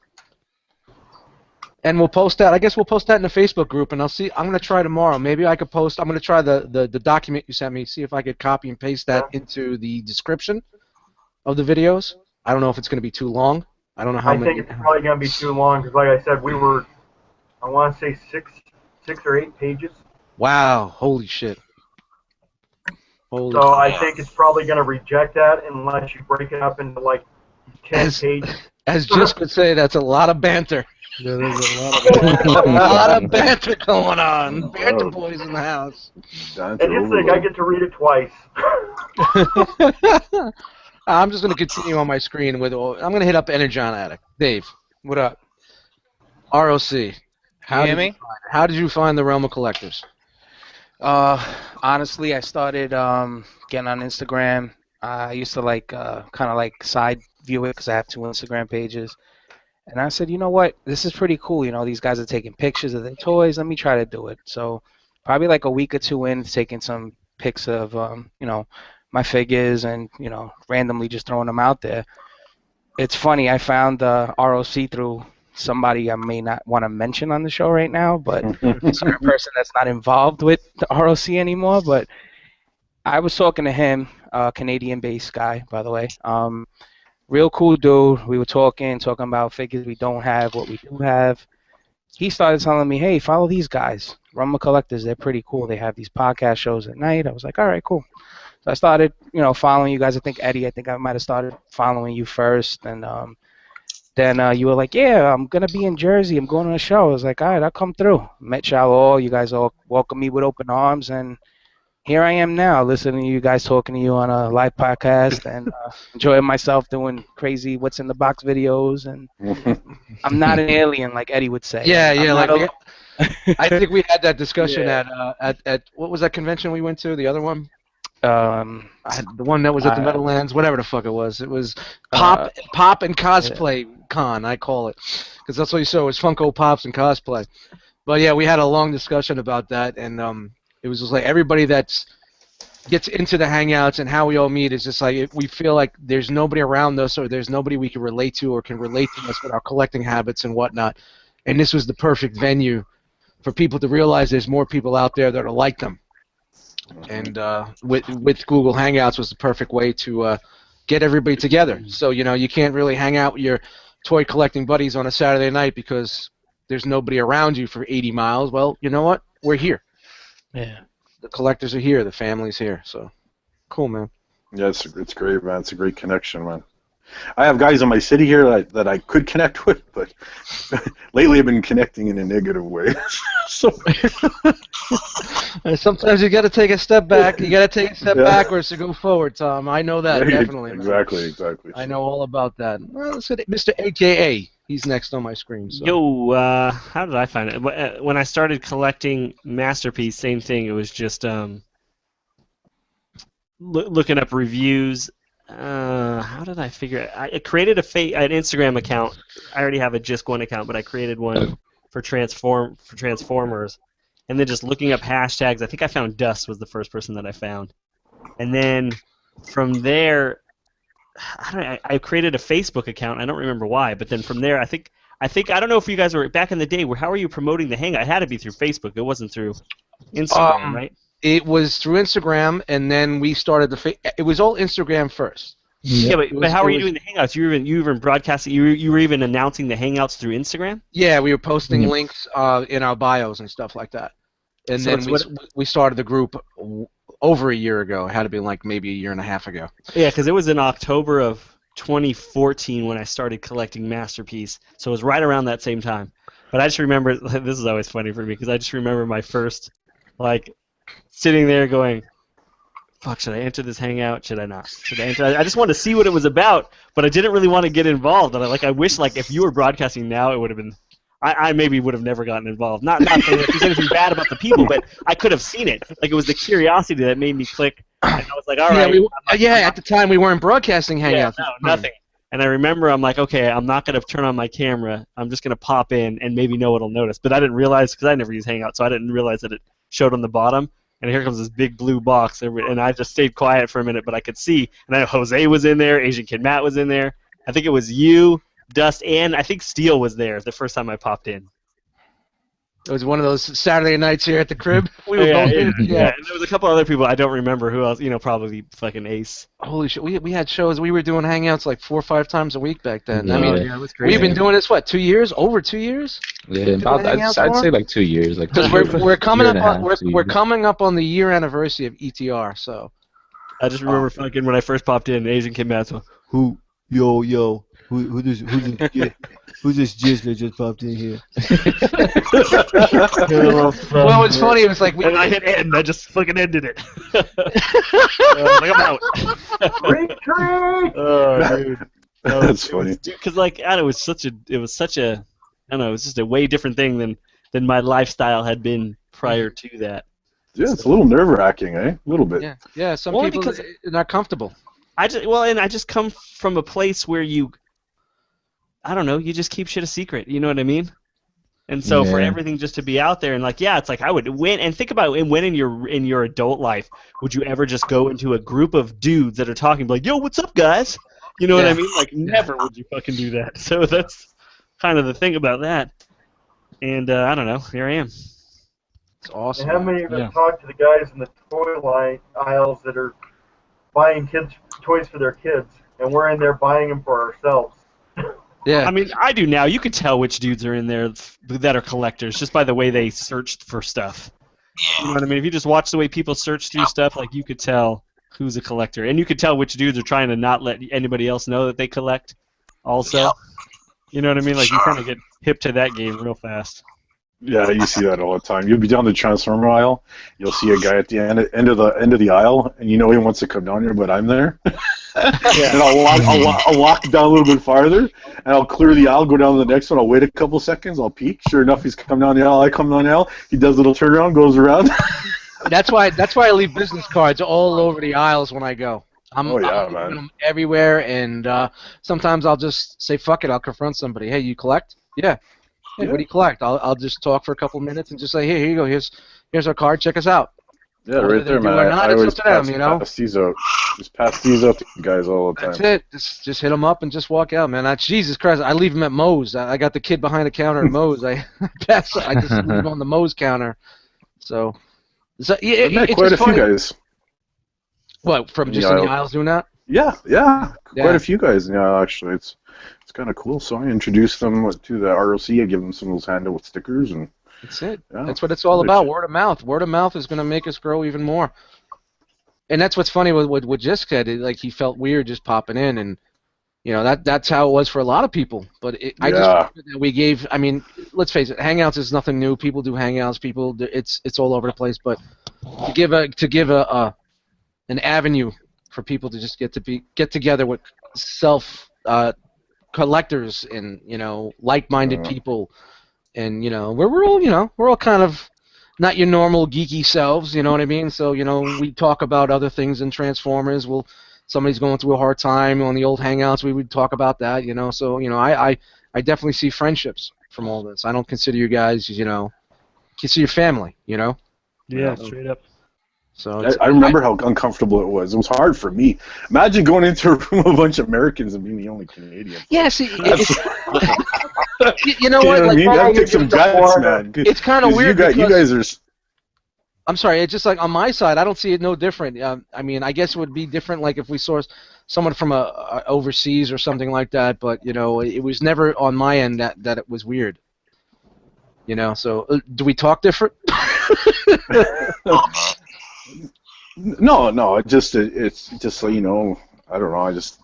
Speaker 2: we'll post that. I guess we'll post that in the Facebook group, and I'll see. I'm gonna try tomorrow. Maybe I could post. I'm gonna try the document you sent me. See if I could copy and paste that into the description of the videos. I don't know if it's gonna be too long. I don't know how
Speaker 6: I
Speaker 2: many.
Speaker 6: think it's probably going to be too long because, like I said, we were, I want to say six or 8 pages.
Speaker 2: Wow! Holy shit! Holy.
Speaker 6: So I think it's probably going to reject that unless you break it up into like 10 pages.
Speaker 2: As Jisk would say, that's a lot of banter.
Speaker 3: There is a
Speaker 2: lot of banter going on. Banter boys in the house.
Speaker 6: And just think, I get to read it twice.
Speaker 2: I'm just going to continue on my screen with. I'm going to hit up Energon Addict. Dave,
Speaker 5: What up?
Speaker 2: R.O.C.
Speaker 5: You hear me?
Speaker 2: How did you find the Realm of Collectors?
Speaker 5: Honestly, I started getting on Instagram. I used to kind of like side view it because I have 2 Instagram pages. And I said, you know what? This is pretty cool. These guys are taking pictures of their toys. Let me try to do it. So probably like a week or 2 in, taking some pics of, my figures and, randomly just throwing them out there. It's funny. I found R.O.C. through somebody I may not want to mention on the show right now, but it's a person that's not involved with the R.O.C. anymore. But I was talking to him, Canadian-based guy, by the way. Real cool dude. We were talking about figures we don't have, what we do have. He started telling me, hey, follow these guys. Realm of Collectors, they're pretty cool. They have these podcast shows at night. I was like, all right, cool. So I started, following you guys. Eddie, I think I might have started following you first. And then you were like, yeah, I'm going to be in Jersey. I'm going on a show. I was like, all right, I'll come through. Met y'all all. You guys all welcomed me with open arms. And here I am now, listening to you guys, talking to you on a live podcast, and enjoying myself doing crazy what's in the box videos. And I'm not an alien, like Eddie would say.
Speaker 2: Yeah. I think we had that discussion at what was that convention we went to? The other one. The one that was at the Meadowlands, whatever the fuck it was. It was Pop and Cosplay Con, I call it, because that's what you saw was Funko Pops and cosplay. But yeah, we had a long discussion about that, and it was just like everybody that gets into the Hangouts and how we all meet is just like we feel like there's nobody around us or there's nobody we can relate to or can relate to us with our collecting habits and whatnot. And this was the perfect venue for people to realize there's more people out there that are like them. And with Google Hangouts was the perfect way to get everybody together. So you can't really hang out with your toy collecting buddies on a Saturday night because there's nobody around you for 80 miles. Well, you know what? We're here.
Speaker 5: Yeah.
Speaker 2: The collectors are here. The family's here. So, cool, man.
Speaker 1: Yeah, it's great, man. It's a great connection, man. I have guys in my city here that I could connect with, but lately I've been connecting in a negative way. So
Speaker 2: sometimes you got to take a step back. You got to take a step backwards to go forward, Tom. I know that definitely.
Speaker 1: Exactly.
Speaker 2: I know all about that. Well, let's get Mr. AKA. He's next on my screen. So.
Speaker 3: Yo, how did I find it? When I started collecting Masterpiece, same thing. It was just looking up reviews. How did I figure it? I created an Instagram account. I already have a Jisk1 account, but I created one for Transformers. And then just looking up hashtags, I think I found Dust was the first person that I found. And then from there, I created a Facebook account. I don't remember why, but then from there, I think I don't know if you guys were back in the day. How were you promoting the Hangout? It had to be through Facebook. It wasn't through Instagram, right?
Speaker 2: It was through Instagram, and then we started it was all Instagram first.
Speaker 3: Yeah, but how were you doing the Hangouts? You were even broadcasting. You were even announcing the Hangouts through Instagram.
Speaker 2: Yeah, we were posting links in our bios and stuff like that. And so then we started the group over a year ago. It had to be like maybe a year and a half ago.
Speaker 3: Yeah, because it was in October of 2014 when I started collecting Masterpiece. So it was right around that same time. But I just remember, this is always funny for me, because I just remember my first, sitting there going, fuck, should I enter this Hangout? Should I not? Should I enter? I just wanted to see what it was about, but I didn't really want to get involved. And I wish, if you were broadcasting now, it would have been, I maybe would have never gotten involved. Not that there's anything bad about the people, but I could have seen it. It was the curiosity that made me click. And I was like, all right.
Speaker 2: At the time we weren't broadcasting Hangouts.
Speaker 3: Yeah, no, nothing. And I remember I'm like, okay, I'm not going to turn on my camera. I'm just going to pop in and maybe no one will notice. But I didn't realize, because I never use Hangout, so I didn't realize that it showed on the bottom. and here comes this big blue box, and I just stayed quiet for a minute, but I could see, and I know Jose was in there, Asian Kid Matt was in there. I think it was you, Dust, and I think Steele was there the first time I popped in.
Speaker 2: It was one of those Saturday nights here at the crib. We were
Speaker 3: Yeah,
Speaker 2: both
Speaker 3: yeah,
Speaker 2: in.
Speaker 3: yeah. And there was a couple other people I don't remember who else. Probably fucking Ace.
Speaker 2: Holy shit, we had shows. We were doing hangouts like 4 or 5 times a week back then.
Speaker 4: Yeah.
Speaker 2: I mean,
Speaker 3: Yeah, it was crazy.
Speaker 2: we've been doing this what 2 years? Over 2 years?
Speaker 4: Yeah, about,
Speaker 2: hangouts
Speaker 4: I'd
Speaker 2: for?
Speaker 4: say like 2 years. Like
Speaker 2: Because
Speaker 4: 2 years.
Speaker 2: we're coming
Speaker 4: Year
Speaker 2: up
Speaker 4: and a
Speaker 2: on
Speaker 4: half, 2
Speaker 2: we're
Speaker 4: years.
Speaker 2: coming up on the year anniversary of ETR. So
Speaker 3: I just remember fucking when I first popped in, Asian Kid Matt said, who's this jizz that just popped in here?
Speaker 2: well, it's funny. It was like
Speaker 3: And I hit end. I just fucking ended it. Like I'm out.
Speaker 6: Retreat!
Speaker 3: Oh, dude.
Speaker 1: That's funny.
Speaker 3: Because like I don't know, it was such a I don't know, it was just a way different thing than my lifestyle had been prior to that.
Speaker 1: Yeah, it's a little nerve-wracking, eh? A little bit.
Speaker 2: yeah. Some
Speaker 3: Only
Speaker 2: people
Speaker 3: because-
Speaker 2: are not comfortable.
Speaker 3: I just come from a place where I don't know, you just keep shit a secret. You know what I mean? And so for
Speaker 4: Yeah.
Speaker 3: everything just to be out there and like, yeah, it's like I would win. And think about it, when in your adult life would you ever just go into a group of dudes that are talking like, yo, what's up, guys? You know what I
Speaker 2: Yeah.
Speaker 3: mean? Like never would you fucking do that. So that's kind of the thing about that. And I don't know. Here I am.
Speaker 2: It's awesome.
Speaker 6: And how many of us
Speaker 3: Yeah.
Speaker 6: talk to the guys in the toy line aisles that are buying kids toys for their kids, and we're in there buying them for ourselves?
Speaker 2: Yeah.
Speaker 3: I mean, I do now. You could tell which dudes are in there that are collectors just by the way they searched for stuff. You know what I mean? If you just watch the way people search through stuff, like you could tell who's a collector, and you could tell which dudes are trying to not let anybody else know that they collect. Also,
Speaker 7: Yep.
Speaker 3: you know what I mean? Like you kind of get hip to that game real fast.
Speaker 1: Yeah, you see that all the time. You'll be down the transformer aisle. You'll see a guy at the end of the aisle, and you know he wants to come down here, but I'm there. And I'll walk down a little bit farther, and I'll clear the aisle, go down to the next one. I'll wait a couple seconds. I'll peek. Sure enough, he's come down the aisle. I come down the aisle. He does a little turnaround, goes around.
Speaker 2: That's why I leave business cards all over the aisles when I go. I'm
Speaker 1: man.
Speaker 2: leaving them everywhere, and sometimes I'll just say fuck it. I'll confront somebody. Hey, you collect? Yeah. Hey, what do you collect? I'll just talk for a couple minutes and just say, hey, here you go. Here's our card. Check us out.
Speaker 1: Yeah,
Speaker 2: Whether
Speaker 1: right
Speaker 2: they
Speaker 1: there,
Speaker 2: do
Speaker 1: man.
Speaker 2: or not,
Speaker 1: I
Speaker 2: it's
Speaker 1: always
Speaker 2: up to them, you know?
Speaker 1: pass these out. Just pass these out to guys all the time.
Speaker 2: That's it. Just hit them up and just walk out, man. Jesus Christ, I leave them at Moe's. I got the kid behind the counter at Moe's. I just leave them on the Moe's counter. So yeah,
Speaker 1: I've met
Speaker 2: it's
Speaker 1: quite a
Speaker 2: just
Speaker 1: few
Speaker 2: funny.
Speaker 1: guys.
Speaker 2: What, from just
Speaker 1: Yeah,
Speaker 2: in the aisles doing that?
Speaker 1: Yeah,
Speaker 2: Yeah.
Speaker 1: quite a few guys. Yeah, actually, it's kind of cool. So I introduced them to the R.O.C. I give them some of those handle with stickers, and
Speaker 2: That's it.
Speaker 1: yeah,
Speaker 2: That's what it's all about. Word of mouth. Word of mouth is going to make us grow even more. And that's what's funny with what Jisk said. Like he felt weird just popping in, and you know that's how it was for a lot of people. But I just
Speaker 1: Yeah.
Speaker 2: figured that we gave. I mean, let's face it. Hangouts is nothing new. People do hangouts. It's all over the place. But to give an avenue for people to just get together with collectors and like-minded people, and we're all kind of not your normal geeky selves, you know what I mean? So we talk about other things in Transformers. Somebody's going through a hard time on the old Hangouts, we would talk about that, So I definitely see friendships from all this. I don't consider you guys, consider your family,
Speaker 3: Yeah,
Speaker 2: Yeah.
Speaker 3: straight up.
Speaker 2: So
Speaker 1: I remember how uncomfortable it was. It was hard for me. Imagine going into a room of a bunch of Americans and being the only Canadian.
Speaker 2: yeah, see,
Speaker 1: That's,
Speaker 2: you know
Speaker 1: you
Speaker 2: what?
Speaker 1: know what I
Speaker 2: Like,
Speaker 1: mean? That takes some guts, man.
Speaker 2: it's kind of weird.
Speaker 1: You guys are.
Speaker 2: I'm sorry. It's just like on my side, I don't see it no different. I mean, I guess it would be different, like if we saw someone from a overseas or something like that. But it was never on my end that it was weird. So do we talk different?
Speaker 1: No. It's just so I don't know. I just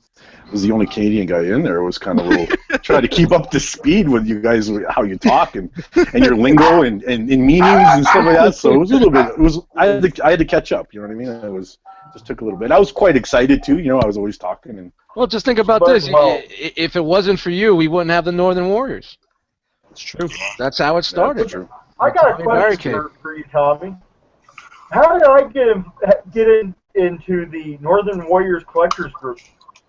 Speaker 1: was the only Canadian guy in there. It was kind of a little try to keep up to speed with you guys, how you talk and your lingo and meanings and stuff like that. So it was a little bit. I had to catch up. You know what I mean? It just took a little bit. I was quite excited too. I was always talking and.
Speaker 2: Well, just think about this. If it wasn't for you, we wouldn't have the Northern Warriors.
Speaker 3: It's true.
Speaker 2: That's how it started.
Speaker 1: Yeah, true.
Speaker 6: I got a question for you, Tommy. How did I get into the Northern Warriors Collectors Group?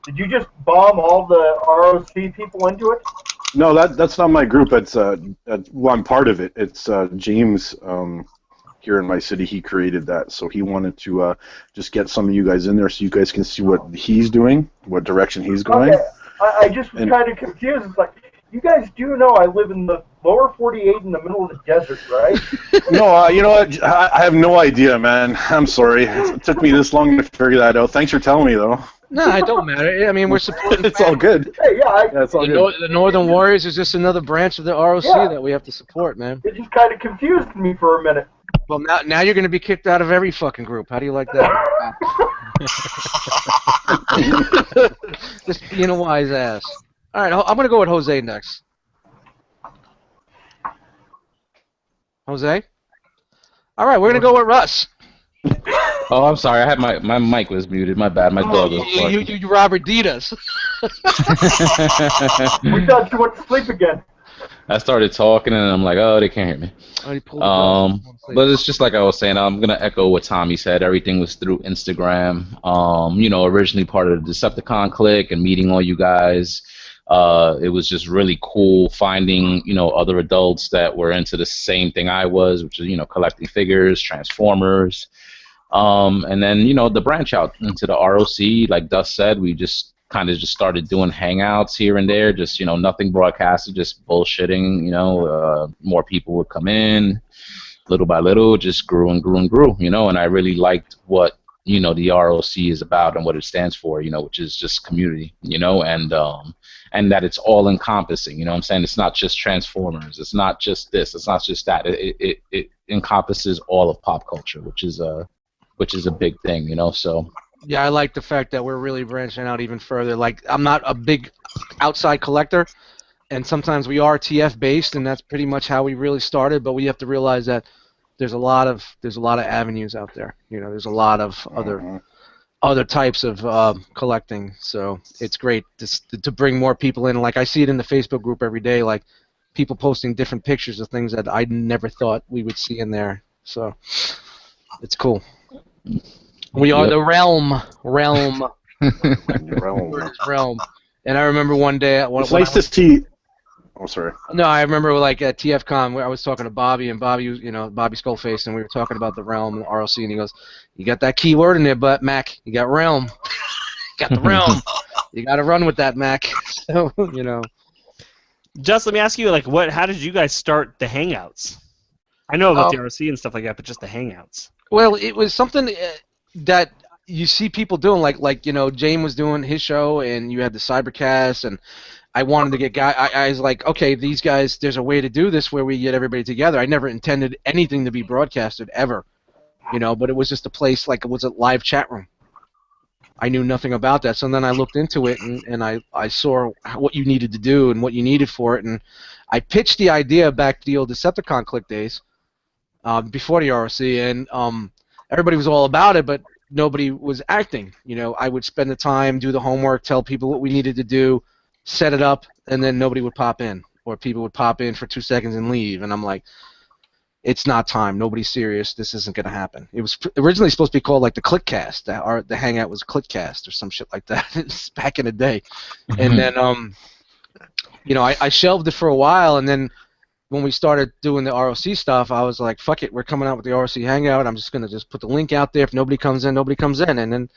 Speaker 6: Did you just bomb all the R.O.C. people into it?
Speaker 1: No, that's not my group. It's well, I'm part of it. It's James. here in my city. He created that, so he wanted to just get some of you guys in there so you guys can see what he's doing, what direction he's going.
Speaker 6: Okay, I just was kind of confused. It's like, you guys do know I live in the lower 48 in the middle of the desert, right?
Speaker 1: No, you know what? I have no idea, man. I'm sorry. It took me this long to figure that out. Thanks for telling me, though.
Speaker 2: No, it don't matter. I mean, we're supporting.
Speaker 1: It's all good.
Speaker 6: Hey, yeah,
Speaker 1: Yeah, it's all good.
Speaker 2: The Northern Warriors is just another branch of the ROC
Speaker 6: Yeah.
Speaker 2: that we have to support, man.
Speaker 6: it just kind of confused me for a minute.
Speaker 2: Well, now you're going to be kicked out of every fucking group. How do you like that? Just being a wise ass. All right, I'm going to go with Jose next. Jose? All right, we're going to go with Russ.
Speaker 4: Oh, I'm sorry. I had my mic was muted. My bad. My dog was barking.
Speaker 2: You Robert Deed us.
Speaker 6: We thought you went to sleep again.
Speaker 4: I started talking and I'm like, oh, they can't hear me. But it's just like I was saying. I'm gonna echo what Tommy said. Everything was through Instagram. Originally part of the Decepticon clique and meeting all you guys. It was just really cool finding, other adults that were into the same thing I was, which is, collecting figures, Transformers. And then, the branch out into the ROC, like Dust said, we just kind of just started doing hangouts here and there, just, nothing broadcasted, just bullshitting, more people would come in, little by little, just grew and grew and grew, and I really liked what, the ROC is about and what it stands for, which is just community, and that it's all encompassing, I'm saying? It's not just Transformers, it's not just this, it's not just that, it encompasses all of pop culture, which is a big thing, so.
Speaker 2: Yeah, I like the fact that we're really branching out even further. Like, I'm not a big outside collector, and sometimes we are TF based, and that's pretty much how we really started. But we have to realize that there's a lot of avenues out there. There's a lot of other types of collecting. So it's great to bring more people in. Like, I see it in the Facebook group every day. Like, people posting different pictures of things that I never thought we would see in there. So it's cool. We are the realm.
Speaker 1: Realm.
Speaker 2: And I remember one day
Speaker 1: It's nice to see. Oh, sorry.
Speaker 2: No, I remember like at TFCon where I was talking to Bobby, and Bobby, Bobby Skullface, and we were talking about the realm and ROC, and he goes, "You got that key word in there, but Mac, you got realm, you got the realm, you got to run with that, Mac." So
Speaker 3: Just let me ask you, like, how did you guys start the Hangouts? I know about the ROC and stuff like that, but just the Hangouts.
Speaker 2: Well, it was something that you see people doing, like Jane was doing his show, and you had the Cybercast, and I wanted to get I was like, okay, these guys, there's a way to do this where we get everybody together. I never intended anything to be broadcasted ever, but it was just a place, like it was a live chat room. I knew nothing about that, so then I looked into it, and I saw what you needed to do and what you needed for it, and I pitched the idea back to the old Decepticon click days, before the ROC, and everybody was all about it, but nobody was acting. I would spend the time, do the homework, tell people what we needed to do, set it up, and then nobody would pop in, or people would pop in for 2 seconds and leave, and I'm like, it's not time. Nobody's serious. This isn't going to happen. It was originally supposed to be called like the Clickcast. The Hangout was Clickcast or some shit like that. It's back in the day. And then, I shelved it for a while, and then when we started doing the ROC stuff, I was like, fuck it, we're coming out with the ROC Hangout. I'm just going to put the link out there. If nobody comes in, nobody comes in. And then,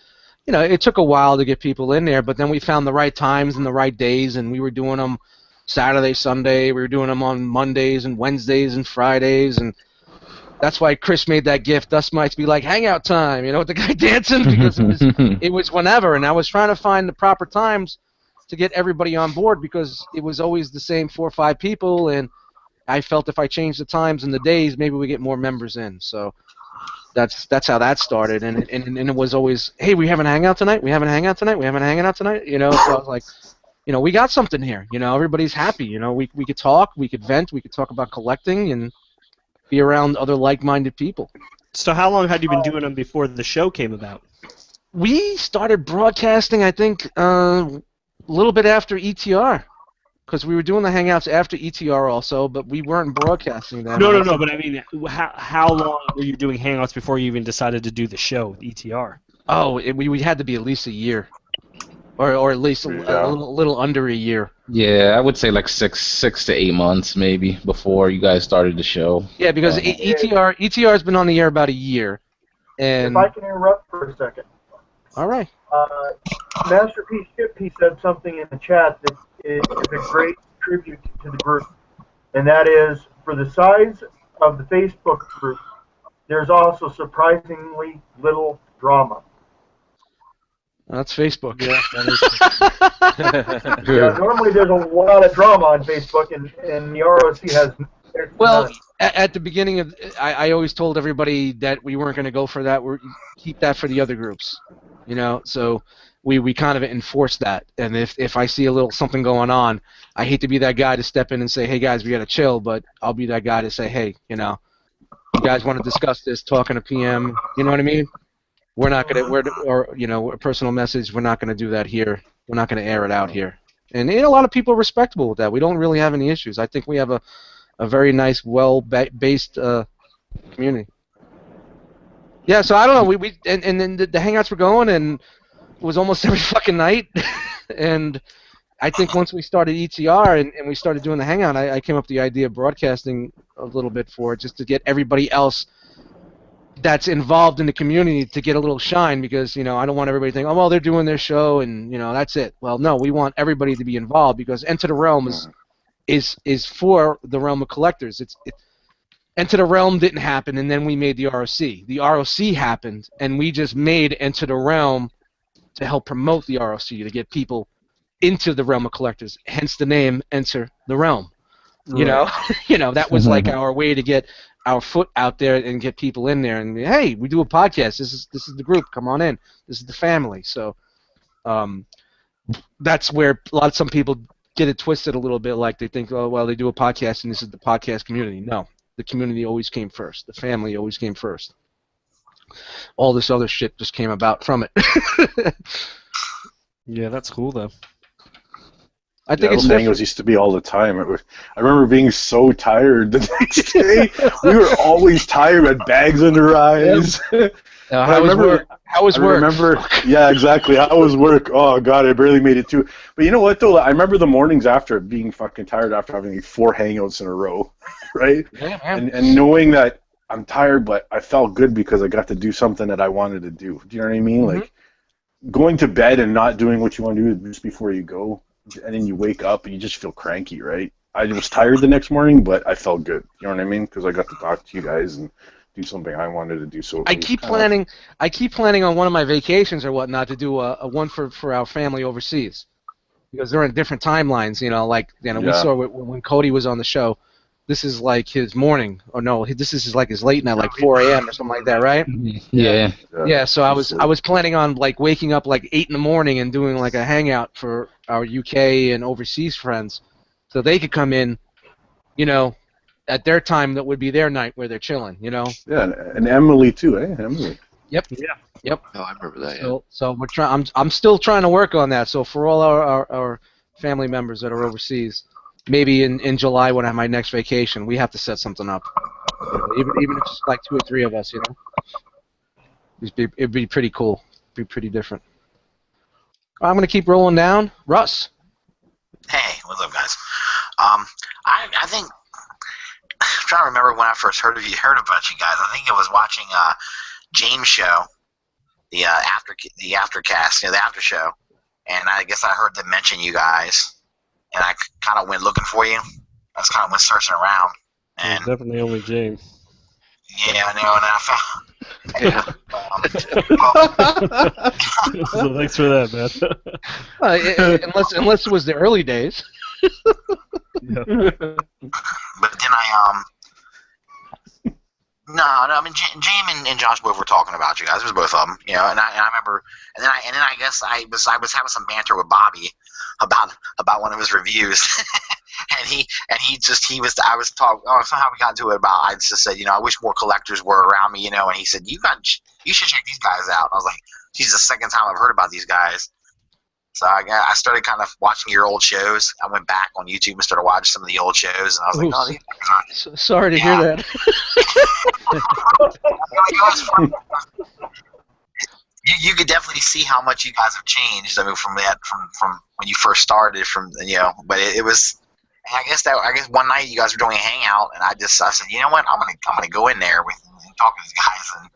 Speaker 2: it took a while to get people in there, but then we found the right times and the right days, and we were doing them Saturday, Sunday. We were doing them on Mondays and Wednesdays and Fridays, and that's why Chris made that gift. Us might be like Hangout time, with the guy dancing, because it was whenever, and I was trying to find the proper times to get everybody on board, because it was always the same 4 or 5 people, and I felt if I changed the times and the days, maybe we get more members in. So that's how that started, and it was always, hey, we have a Hangout tonight. We have a Hangout tonight. We have a Hangout tonight. So I was like, we got something here. Everybody's happy. We could talk, we could vent, we could talk about collecting, and be around other like-minded people.
Speaker 3: So how long had you been doing them before the show came about?
Speaker 2: We started broadcasting, I think, a little bit after ETR. Because we were doing the Hangouts after ETR also, but we weren't broadcasting them.
Speaker 3: No, but I mean, how long were you doing Hangouts before you even decided to do the show with ETR?
Speaker 2: Oh, we had to be at least a year. or at least a
Speaker 1: Yeah.
Speaker 2: little under a year.
Speaker 4: Yeah, I would say like 6 to 8 months maybe before you guys started the show.
Speaker 2: Yeah, because
Speaker 4: Um,
Speaker 2: ETR has been on the air about a year, and
Speaker 6: If I can interrupt for a second.
Speaker 2: all right.
Speaker 6: Masterpiece Chippy said something in the chat that is a great tribute to the group, and that is, for the size of the Facebook group, there's also surprisingly little drama.
Speaker 2: That's Facebook.
Speaker 3: Yeah, that is.
Speaker 6: Yeah, normally there's a lot of drama on Facebook, and the R.O.C. has
Speaker 2: Well,
Speaker 6: none.
Speaker 2: at the beginning of, I always told everybody that we weren't going to go for that. Keep that for the other groups, you know. So we kind of enforced that. And if I see a little something going on, I hate to be that guy to step in and say, hey guys, we got to chill. But I'll be that guy to say, hey, you know, you guys want to discuss this? Talking to PM, you know what I mean? We're not gonna, or you know, a personal message. We're not gonna do that here. We're not gonna air it out here. And a lot of people are respectable with that. We don't really have any issues. I think we have a very nice, well-based community. Yeah, so I don't know. And then the Hangouts were going, and it was almost every fucking night. And I think once we started ETR and we started doing the Hangout, I came up with the idea of broadcasting a little bit for it, just to get everybody else that's involved in the community to get a little shine, because, you know, I don't want everybody to think, oh, well, they're doing their show and, you know, that's it. Well, no, we want everybody to be involved, because Enter the Realm is for the realm of collectors. Enter the Realm didn't happen, and then we made the R.O.C. The R.O.C. happened, and we just made Enter the Realm to help promote the R.O.C., to get people into the realm of collectors, hence the name Enter the Realm. You know, you know, that was like our way to get our foot out there and get people in there. And hey, we do a podcast. This is the group. Come on in. This is the family. So that's where some people get it twisted a little bit. Like they think, oh well, they do a podcast and this is the podcast community. No, the community always came first. The family always came first. All this other shit just came about from it.
Speaker 3: Yeah, that's cool though.
Speaker 2: I think it's
Speaker 1: those hangouts used to be all the time. I remember being so tired the next day. We were always tired, had bags under our eyes.
Speaker 2: How was work?
Speaker 1: Remember, yeah, exactly. How was work? Oh god, I barely made it too. But you know what though? I remember the mornings after being fucking tired after having like 4 hangouts in a row, right?
Speaker 2: Yeah, man.
Speaker 1: And knowing that I'm tired, but I felt good because I got to do something that I wanted to do. Do you know what I mean?
Speaker 2: Mm-hmm.
Speaker 1: Like going to bed and not doing what you want to do just before you go. And then you wake up and you just feel cranky, right? I was tired the next morning, but I felt good. You know what I mean? Because I got to talk to you guys and do something I wanted to do. So
Speaker 2: I keep planning on one of my vacations or whatnot to do a one for our family overseas, because they're in different timelines. You know, like we saw when Cody was on the show. This is like his morning, or no, this is like his late night, like 4 a.m. or something like that, right?
Speaker 4: Yeah.
Speaker 2: Yeah, so I was planning on like waking up like 8 in the morning and doing like a hangout for our UK and overseas friends, so they could come in, you know, at their time that would be their night where they're chilling, you know.
Speaker 1: Yeah, and Emily too, eh? Emily.
Speaker 2: Yep.
Speaker 3: Yeah.
Speaker 2: Yep.
Speaker 9: Oh, I remember that. Yeah.
Speaker 2: So we're trying. I'm still trying to work on that. So for all our family members that are overseas, maybe in July when I have my next vacation, we have to set something up. You know, even if it's like 2 or 3 of us, you know. It'd be pretty cool. It'd be pretty different. I'm gonna keep rolling down. Russ.
Speaker 7: Hey, what's up, guys? I think I'm trying to remember when I first heard about you guys. I think I was watching James' show, the aftercast, the after show, and I guess I heard them mention you guys, and I kind of went looking for you. I just kind of went searching around, and
Speaker 3: Definitely only James.
Speaker 7: yeah, I know, and I found. Yeah.
Speaker 3: So thanks for that, man.
Speaker 7: Unless
Speaker 2: it was the early days.
Speaker 3: Yeah.
Speaker 7: But then I mean, James and Josh both were talking about you guys. It was both of them, you know. And I remember, and then I guess I was having some banter with Bobby about one of his reviews, I was talking. Oh, somehow we got into it about. I just said, you know, I wish more collectors were around me, you know. And he said, you should check these guys out. And I was like, geez, the second time I've heard about these guys. So I started kind of watching your old shows. I went back on YouTube and started watching some of the old shows, and I was like, oh, these guys are...
Speaker 2: Sorry to hear that.
Speaker 7: you could definitely see how much you guys have changed. I mean, from when you first started, but it was. I guess one night you guys were doing a hangout, and I said, you know what, I'm gonna go in there and talk to these guys, and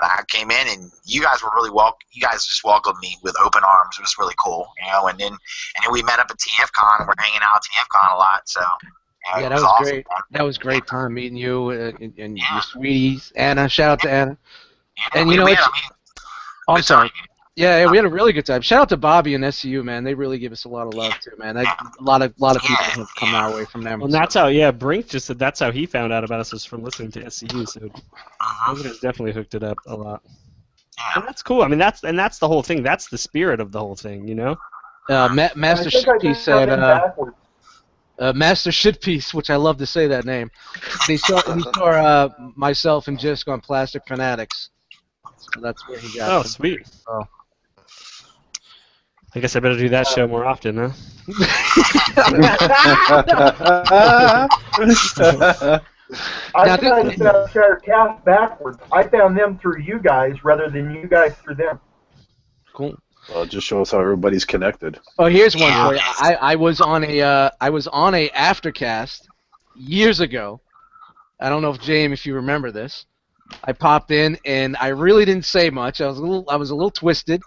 Speaker 7: I came in, and you guys were really you guys just welcomed me with open arms. It was really cool, and then we met up at TFCon, and we're hanging out at TFCon a lot, so.
Speaker 2: Yeah, that was
Speaker 7: awesome,
Speaker 2: great.
Speaker 7: man.
Speaker 2: That was great time meeting you and your sweeties. Anna, shout out to Anna. And
Speaker 7: We
Speaker 2: you know,
Speaker 7: had,
Speaker 2: I'm
Speaker 7: good
Speaker 2: sorry.
Speaker 7: time.
Speaker 2: Yeah, we had a really good time. Shout out to Bobby and SCU, man. They really give us a lot of love too, man. A lot of people have come our way from them.
Speaker 3: Well, and that's how, Brink just said that's how he found out about us, was from listening to SCU. So those guys definitely hooked it up a lot. And that's cool. I mean, that's the whole thing. That's the spirit of the whole thing, you know.
Speaker 2: Master Shitpiece said, Master Shitpiece, which I love to say that name. He saw myself and Jisk on Plastic Fanatics. So that's where he got.
Speaker 3: Oh, sweet.
Speaker 2: Oh.
Speaker 3: I guess I better do that show more often, huh?
Speaker 6: I found Snapchat cast backwards. I found them through you guys rather than you guys through them.
Speaker 2: Cool.
Speaker 1: Well, it just shows how everybody's connected.
Speaker 2: Oh, here's one for you. I was on a aftercast years ago. I don't know if if you remember this. I popped in and I really didn't say much. I was a little twisted.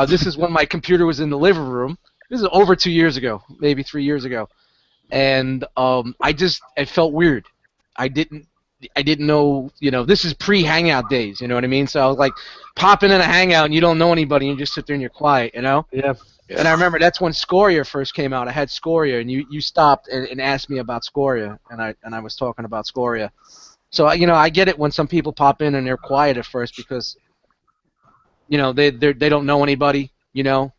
Speaker 2: This is when my computer was in the living room. This is over 2 years ago, maybe 3 years ago, and it felt weird. I didn't know, this is pre-Hangout days, you know what I mean? So I was like popping in a Hangout and you don't know anybody and you just sit there and you're quiet, you know?
Speaker 3: Yeah.
Speaker 2: And I remember that's when Scoria first came out. I had Scoria and you stopped and asked me about Scoria, and I was talking about Scoria. So I get it when some people pop in and they're quiet at first because they don't know anybody, They don't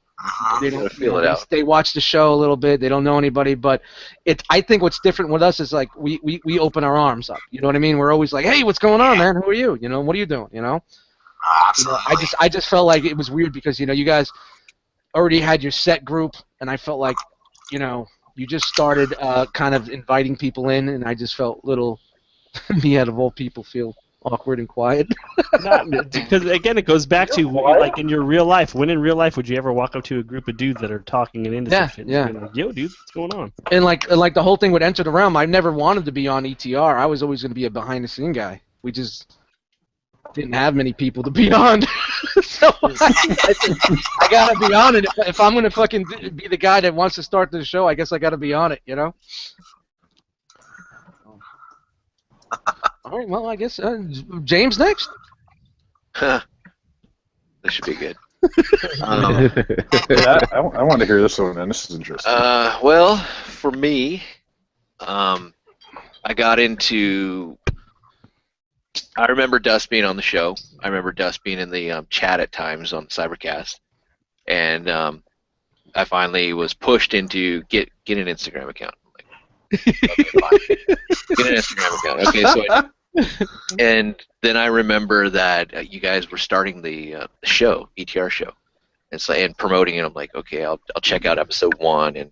Speaker 9: feel it out.
Speaker 2: They watch the show a little bit. They don't know anybody, but I think what's different with us is like we open our arms up. You know what I mean? We're always like, hey, what's going on, man? Who are you? What are you doing?
Speaker 7: Absolutely.
Speaker 2: I just felt like it was weird because you guys already had your set group, and I felt like you just started kind of inviting people in, and I just felt little me out of all people feel awkward and quiet.
Speaker 3: Because again, it goes back to like in your real life. When in real life would you ever walk up to a group of dudes that are talking and into some shit?
Speaker 2: Yeah.
Speaker 3: And like, yo, dude, what's going on?
Speaker 2: And like the whole thing would Enter the Realm. I never wanted to be on ETR. I was always going to be a behind the scene guy. We just didn't have many people to be on. So I gotta be on it. If I'm gonna fucking be the guy that wants to start the show, I guess I gotta be on it. All right, well, I guess James next.
Speaker 9: This should be good.
Speaker 1: I want to hear this one, man. This is interesting.
Speaker 9: Well, for me, I got into. I remember Dust being on the show. I remember Dust being in the chat at times on Cybercast, and I finally was pushed into get an Instagram account. Okay, fine. Get an Instagram account. Okay, so and then I remember that you guys were starting the show, ETR show, and promoting it. I'm like, okay, I'll check out episode 1 and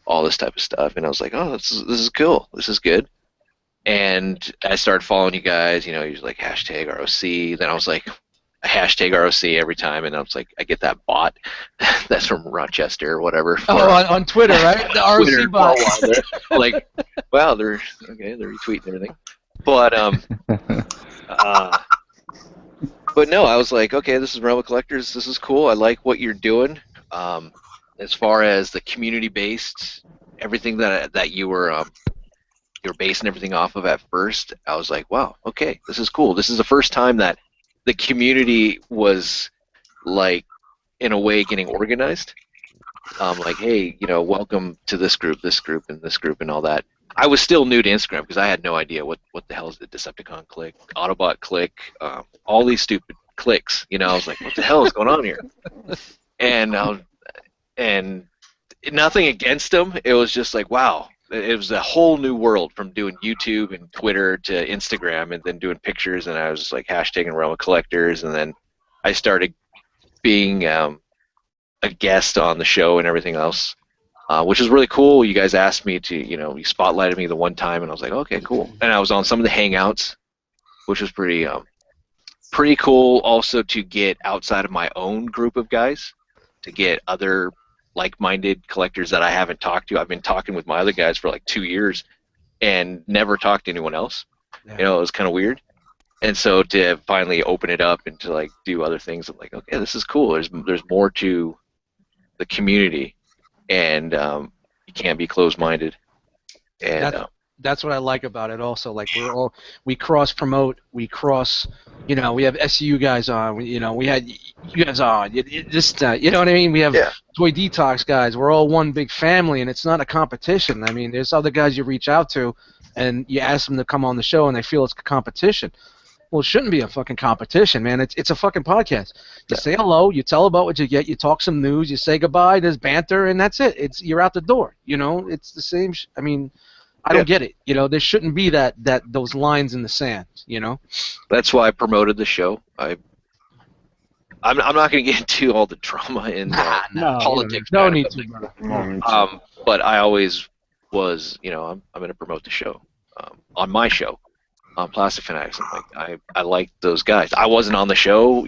Speaker 9: all this type of stuff. And I was like, oh, this is cool. This is good. And I started following you guys. You was like hashtag R.O.C. Then I was like hashtag R.O.C. every time, and I was like, I get that bot that's from Rochester or whatever.
Speaker 2: On Twitter, right? The R.O.C. bot.
Speaker 9: Like, wow, they're retweeting everything. But but no, I was like, okay, this is Realm of Collectors. This is cool. I like what you're doing. As far as the community-based, everything that you were basing everything off of at first, I was like, wow, okay, this is cool. This is the first time that the community was, like, in a way getting organized. Like, hey, welcome to this group, and this group, and all that. I was still new to Instagram because I had no idea what the hell is the Decepticon click, Autobot click, all these stupid clicks. I was like, what the hell is going on here? And nothing against them. It was just like, wow. It was a whole new world from doing YouTube and Twitter to Instagram and then doing pictures, and I was just like hashtagging Realm of Collectors, and then I started being a guest on the show and everything else, which was really cool. You guys asked me to, you spotlighted me the one time, and I was like, okay, cool. And I was on some of the Hangouts, which was pretty pretty cool also to get outside of my own group of guys, to get other like-minded collectors that I haven't talked to. I've been talking with my other guys for like 2 years and never talked to anyone else.
Speaker 2: Yeah.
Speaker 9: You know, it was kind of weird. And so to finally open it up and to like do other things, I'm like, okay, this is cool. There's more to the community, and you can't be closed-minded. And
Speaker 2: That's what I like about it. Also, like we cross promote, we cross. You know, we have SU guys on. We had you guys on. You know what I mean? We have Toy Detox guys. We're all one big family, and it's not a competition. I mean, there's other guys you reach out to, and you ask them to come on the show, and they feel it's a competition. Well, it shouldn't be a fucking competition, man. It's a fucking podcast. You say hello, you tell about what you get, you talk some news, you say goodbye, there's banter, and that's it. You're out the door. You know, it's the same. I mean, I don't get it. You know, there shouldn't be those lines in the sand. You know.
Speaker 9: That's why I promoted the show. I'm not going to get into all the drama and politics.
Speaker 2: No need to, brother.
Speaker 9: But I always was, I'm going to promote the show on my show. On Plastic Fanatics, I'm like, I like those guys. I wasn't on the show,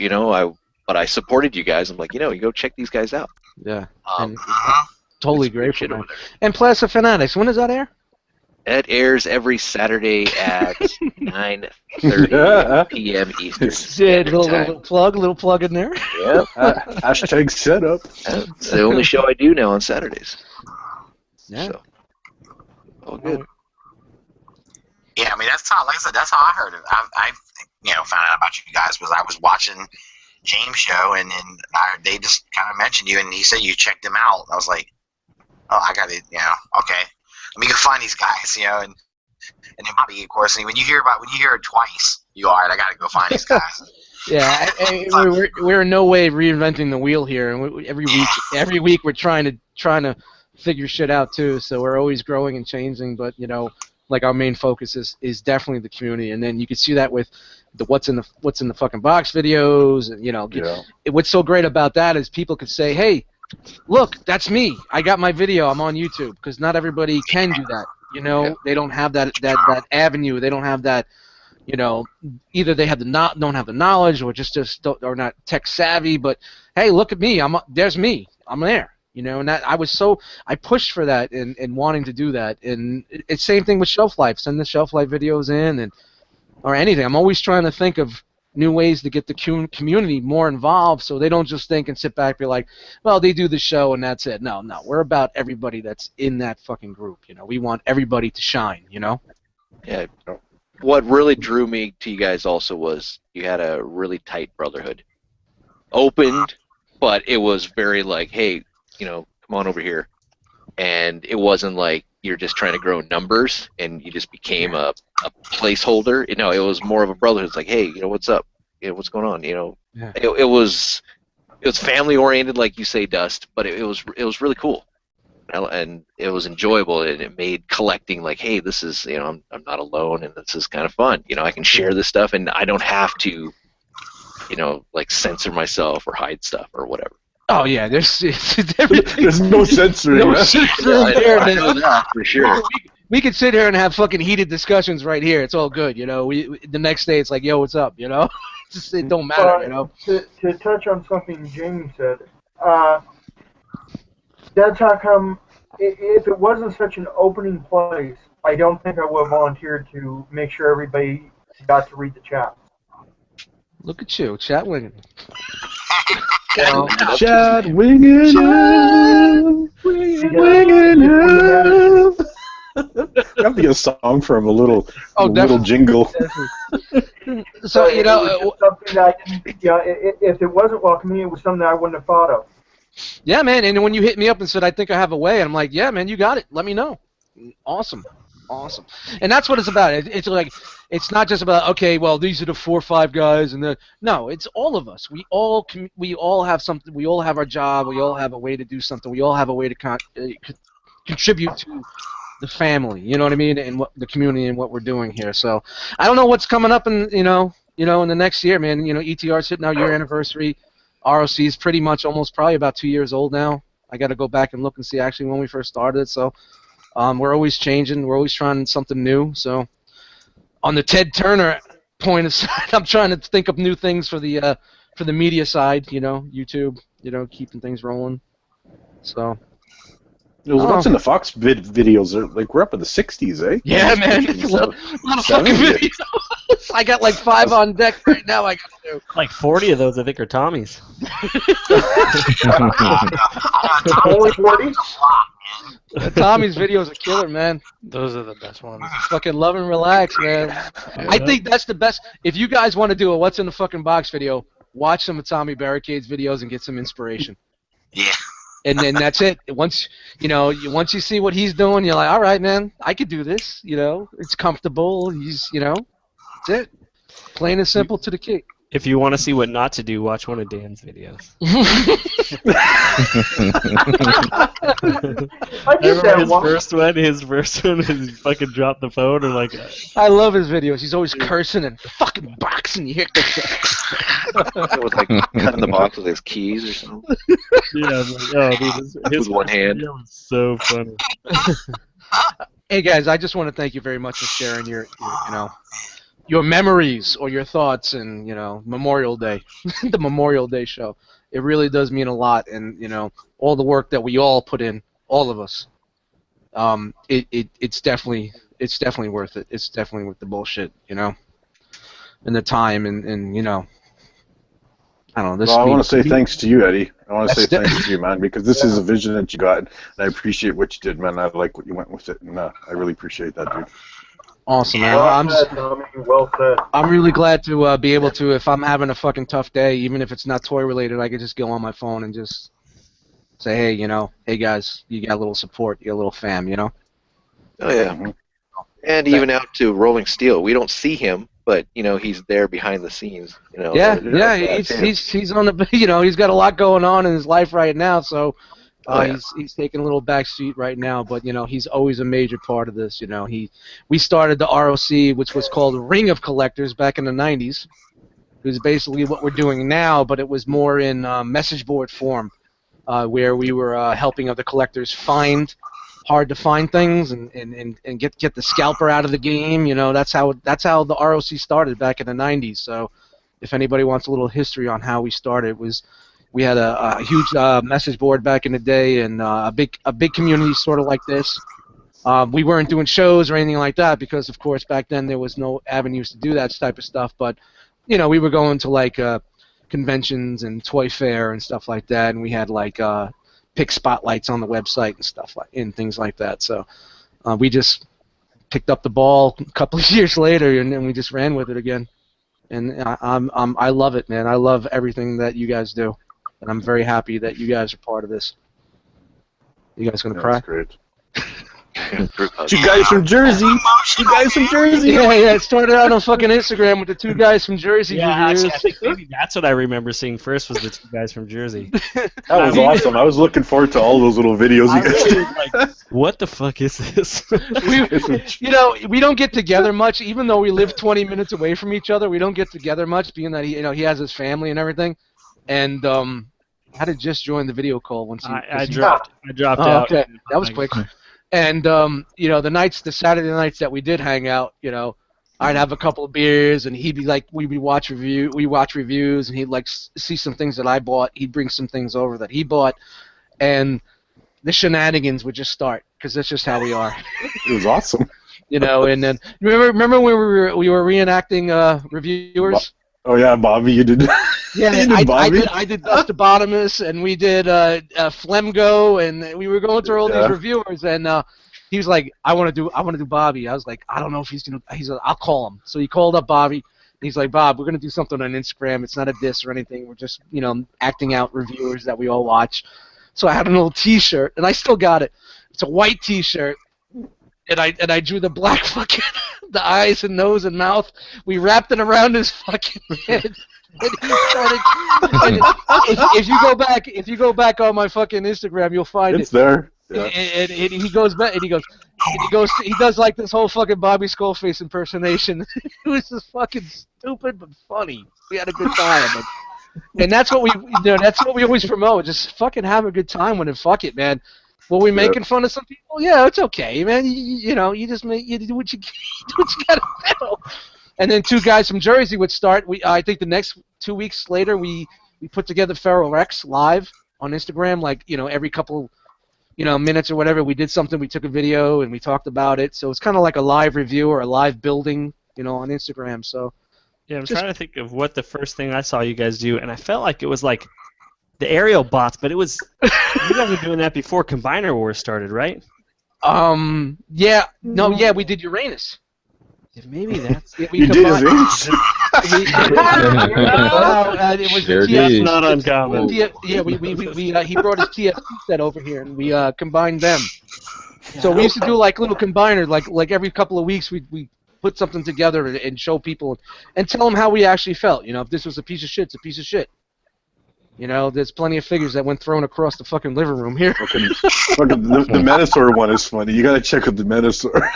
Speaker 9: but I supported you guys. I'm like, you go check these guys out.
Speaker 2: Yeah. Totally grateful, man. And Plastic Fanatics, when does that air?
Speaker 9: It airs every Saturday at 9:30 p.m. Eastern.
Speaker 2: Little plug in there.
Speaker 9: Yep.
Speaker 1: Hashtag setup.
Speaker 9: It's the only show I do now on Saturdays.
Speaker 2: Yeah.
Speaker 9: So, all good.
Speaker 7: Yeah, I mean that's how, like I said, that's how I heard it. I found out about you guys was I was watching James' show, and then they just kind of mentioned you, and he said you checked them out. I was like, oh, I got it, okay, let me go find these guys, and then Bobby, of course, when you hear it twice, you all right, I got to go find these guys.
Speaker 2: Yeah, we're in no way reinventing the wheel here, and every week we're trying to figure shit out too. So we're always growing and changing, but like our main focus is definitely the community, and then you can see that with the what's in the fucking box videos, and what's so great about that is people could say, hey, look, that's me. I got my video. I'm on YouTube, because not everybody can do that. They don't have that avenue. They don't have that. Either they have don't have the knowledge, or just are not tech savvy. But hey, look at me. There's me. I'm there. And that I pushed for that and wanting to do that, and it's same thing with Shelf Life. Send the Shelf Life videos in, or anything. I'm always trying to think of new ways to get the community more involved, so they don't just think and sit back and be like, well, they do the show and that's it. No, we're about everybody that's in that fucking group. We want everybody to shine.
Speaker 9: Yeah. What really drew me to you guys also was you had a really tight brotherhood. Opened, but it was very like, hey, come on over here. And it wasn't like you're just trying to grow numbers and you just became a placeholder. It was more of a brotherhood. It's like, hey, what's up? What's going on? It was family oriented, like you say, Dust, but it was really cool. And it was enjoyable, and it made collecting like, hey, this is, I'm not alone, and this is kind of fun. I can share this stuff, and I don't have to, like censor myself or hide stuff or whatever.
Speaker 2: Oh yeah, there's
Speaker 1: no censoring.
Speaker 2: No censoring there, man.
Speaker 9: For sure.
Speaker 2: We could sit here and have fucking heated discussions right here. It's all good, We the next day it's like, yo, what's up, it don't matter,
Speaker 6: To touch on something Jamie said, that's how come. If it wasn't such an opening place, I don't think I would have volunteered to make sure everybody got to read the chat.
Speaker 2: Look at you, chat winging.
Speaker 1: Chad winging up. That'd be a song from a little jingle.
Speaker 2: So
Speaker 6: something that if it wasn't welcoming, it was something I wouldn't have thought of.
Speaker 2: Yeah, man. And when you hit me up and said, I think I have a way, I'm like, yeah, man, you got it. Let me know. Awesome. And that's what it's about. It's like, it's not just about, okay, well, these are the 4 or 5 guys, and no, it's all of us. We all have something. We all have our job. We all have a way to do something. We all have a way to contribute to the family. You know what I mean? And what the community and what we're doing here. So I don't know what's coming up in in the next year, man. ETR's hitting our year anniversary. R.O.C. is pretty much almost probably about 2 years old now. I got to go back and look and see actually when we first started. So we're always changing. We're always trying something new. So on the Ted Turner point aside. I'm trying to think of new things for the media side. YouTube. Keeping things rolling. So.
Speaker 1: What's in the Fox videos? Like we're up in the 60s, eh?
Speaker 2: Yeah, man. It's a lot of fucking videos. I got like 5 on deck right now. I got to do.
Speaker 3: Like 40 of those, I think, are Tommy's.
Speaker 6: Only 40?
Speaker 2: Tommy's videos are killer, man.
Speaker 5: Those are the best ones.
Speaker 2: Fucking love and relax, man. I think that's the best. If you guys want to do a what's in the fucking box video, watch some of Tommy Barricade's videos and get some inspiration.
Speaker 7: Yeah.
Speaker 2: And then that's it. Once you see what he's doing, you're like, all right, man, I could do this. It's comfortable. That's it. Plain and simple to the key.
Speaker 3: If you want to see what not to do, watch one of Dan's videos.
Speaker 6: I get that one.
Speaker 3: His first one is he fucking dropped the phone and like.
Speaker 2: I love his videos. He's always cursing and fucking boxing you.
Speaker 9: It was like cutting the box with his keys or something.
Speaker 3: Yeah, like, dude, his
Speaker 9: with one hand.
Speaker 3: video was so funny.
Speaker 2: Hey guys, I just want to thank you very much for sharing your memories or your thoughts and Memorial Day, the Memorial Day show. It really does mean a lot, and all the work that we all put in, all of us. It's definitely worth it. It's definitely worth the bullshit, and the time and I don't know.
Speaker 1: I want to say thanks to you, Eddie. I want to say thanks to you, man, because this is a vision that you got, and I appreciate what you did, man. I like what you went with it, and I really appreciate that, dude.
Speaker 2: Awesome, man.
Speaker 6: Well said.
Speaker 2: I'm really glad to be able to, if I'm having a fucking tough day, even if it's not toy related, I could just go on my phone and just say, hey, hey guys, you got a little support, you got a little fam,
Speaker 9: Oh yeah. And even out to Rolling Steel, we don't see him, but he's there behind the scenes.
Speaker 2: Yeah, he's on the, he's got a lot going on in his life right now, so. He's taking a little back seat right now, but he's always a major part of this. We started the R.O.C, which was called Ring of Collectors back in the '90s. It was basically what we're doing now, but it was more in message board form, where we were helping other collectors find hard to find things and get the scalper out of the game. That's how the R.O.C started back in the '90s. So, if anybody wants a little history on how we started, we had a huge message board back in the day, and a big community sort of like this. We weren't doing shows or anything like that because, of course, back then there was no avenues to do that type of stuff. But we were going to like conventions and toy fair and stuff like that, and we had like pick spotlights on the website and stuff and things like that. So we just picked up the ball a couple of years later, and then we just ran with it again. And I love it, man. I love everything that you guys do. And I'm very happy that you guys are part of this. You guys gonna cry?
Speaker 1: That's great. Two guys from Jersey.
Speaker 2: Yeah. It started out on fucking Instagram with the 2 guys from Jersey reviews.
Speaker 3: I think maybe that's what I remember seeing first was the 2 guys from Jersey.
Speaker 1: That was awesome. I was looking forward to all those little videos you guys did.
Speaker 3: Like, what the fuck is this?
Speaker 2: We don't get together much, even though we live 20 minutes away from each other. We don't get together much, being that he has his family and everything. And I had just joined the video call once
Speaker 3: I dropped out.
Speaker 2: Okay, that was quick. And the Saturday nights that we did hang out, I'd have a couple of beers, and he'd be like, we watch reviews, and he'd like see some things that I bought. He'd bring some things over that he bought, and the shenanigans would just start because that's just how we are.
Speaker 1: It was awesome.
Speaker 2: And then remember when we were reenacting reviewers.
Speaker 1: Oh yeah, Bobby, you did.
Speaker 2: Yeah, I did Dustobotamus, and we did Flemgo, and we were going through all these reviewers, and he was like, I want to do Bobby. I was like, I don't know if he's gonna. He's like, I'll call him. So he called up Bobby. And he's like, Bob, we're gonna do something on Instagram. It's not a diss or anything. We're just acting out reviewers that we all watch. So I had an old T-shirt, and I still got it. It's a white T-shirt, and I drew the black fucking the eyes and nose and mouth. We wrapped it around his fucking head. And he started, and if you go back on my fucking Instagram, you'll find
Speaker 1: it's there. Yeah.
Speaker 2: And he goes back and he does like this whole fucking Bobby Skullface impersonation. It was just fucking stupid but funny. We had a good time, and that's what we always promote. Just fucking have a good time with it. Fuck it, man. Were we making fun of some people? Yeah, it's okay, man. You do what you gotta do. And then 2 guys from Jersey would start. I think the next 2 weeks later, we put together Feral Rex live on Instagram, like, every couple, minutes or whatever. We did something. We took a video and we talked about it. So it's kind of like a live review or a live building, on Instagram. So
Speaker 3: Yeah, I'm trying to think of what the first thing I saw you guys do, and I felt like it was like the aerial bots, but it was you guys were doing that before Combiner Wars started, right?
Speaker 2: Yeah, we did Uranus.
Speaker 3: Yeah, maybe that's
Speaker 2: Yeah,
Speaker 1: You did his age?
Speaker 2: It was
Speaker 4: Sure
Speaker 2: the
Speaker 3: that's
Speaker 4: did.
Speaker 3: not uncommon.
Speaker 2: he brought his TFT set over here, and we combined them. So we used to do like little combiners, like every couple of weeks we put something together and show people and tell them how we actually felt. If this was a piece of shit, it's a piece of shit. There's plenty of figures that went thrown across the fucking living room here.
Speaker 1: Fucking the Metasaur one is funny. You gotta check out the Metasaur.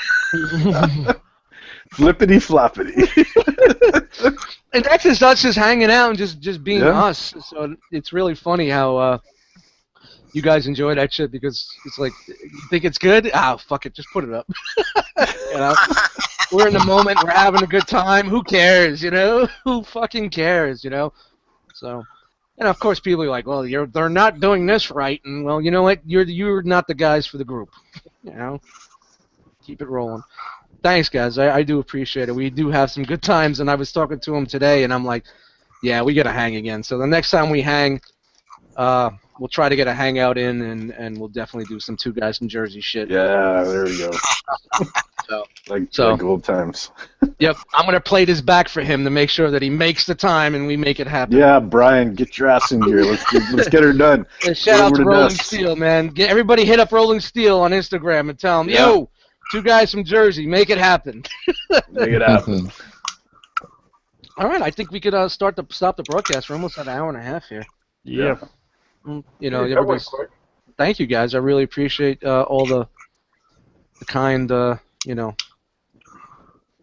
Speaker 1: Flippity floppity.
Speaker 2: And that's just us just hanging out and just being
Speaker 1: Yeah.
Speaker 2: us. So it's really funny how you guys enjoy that shit because it's like, you think it's good? Ah, fuck it, just put it up. We're in the moment, we're having a good time. Who cares, Who fucking cares, So, and of course people are like, well, they're not doing this right, and well, you know what? You're not the guys for the group, Keep it rolling. Thanks, guys. I do appreciate it. We do have some good times, and I was talking to him today, and I'm like, yeah, we gotta hang again. So the next time we hang, we'll try to get a hangout in, and we'll definitely do some 2 guys from Jersey shit.
Speaker 1: Yeah, there we go.
Speaker 2: So,
Speaker 1: like old times.
Speaker 2: Yep, I'm gonna play this back for him to make sure that he makes the time and we make it happen.
Speaker 1: Yeah, Brian, get your ass in here. Let's get her done.
Speaker 2: And shout out
Speaker 1: Over
Speaker 2: to
Speaker 1: to
Speaker 2: Rolling
Speaker 1: dust.
Speaker 2: Steel, man. Everybody hit up Rolling Steel on Instagram and tell them, yo, 2 guys from Jersey, make it happen.
Speaker 1: Make it happen.
Speaker 2: All right, I think we could stop the broadcast. We're almost at an hour and a half here.
Speaker 3: Yeah.
Speaker 6: That went quick.
Speaker 2: Thank you guys. I really appreciate all the kind,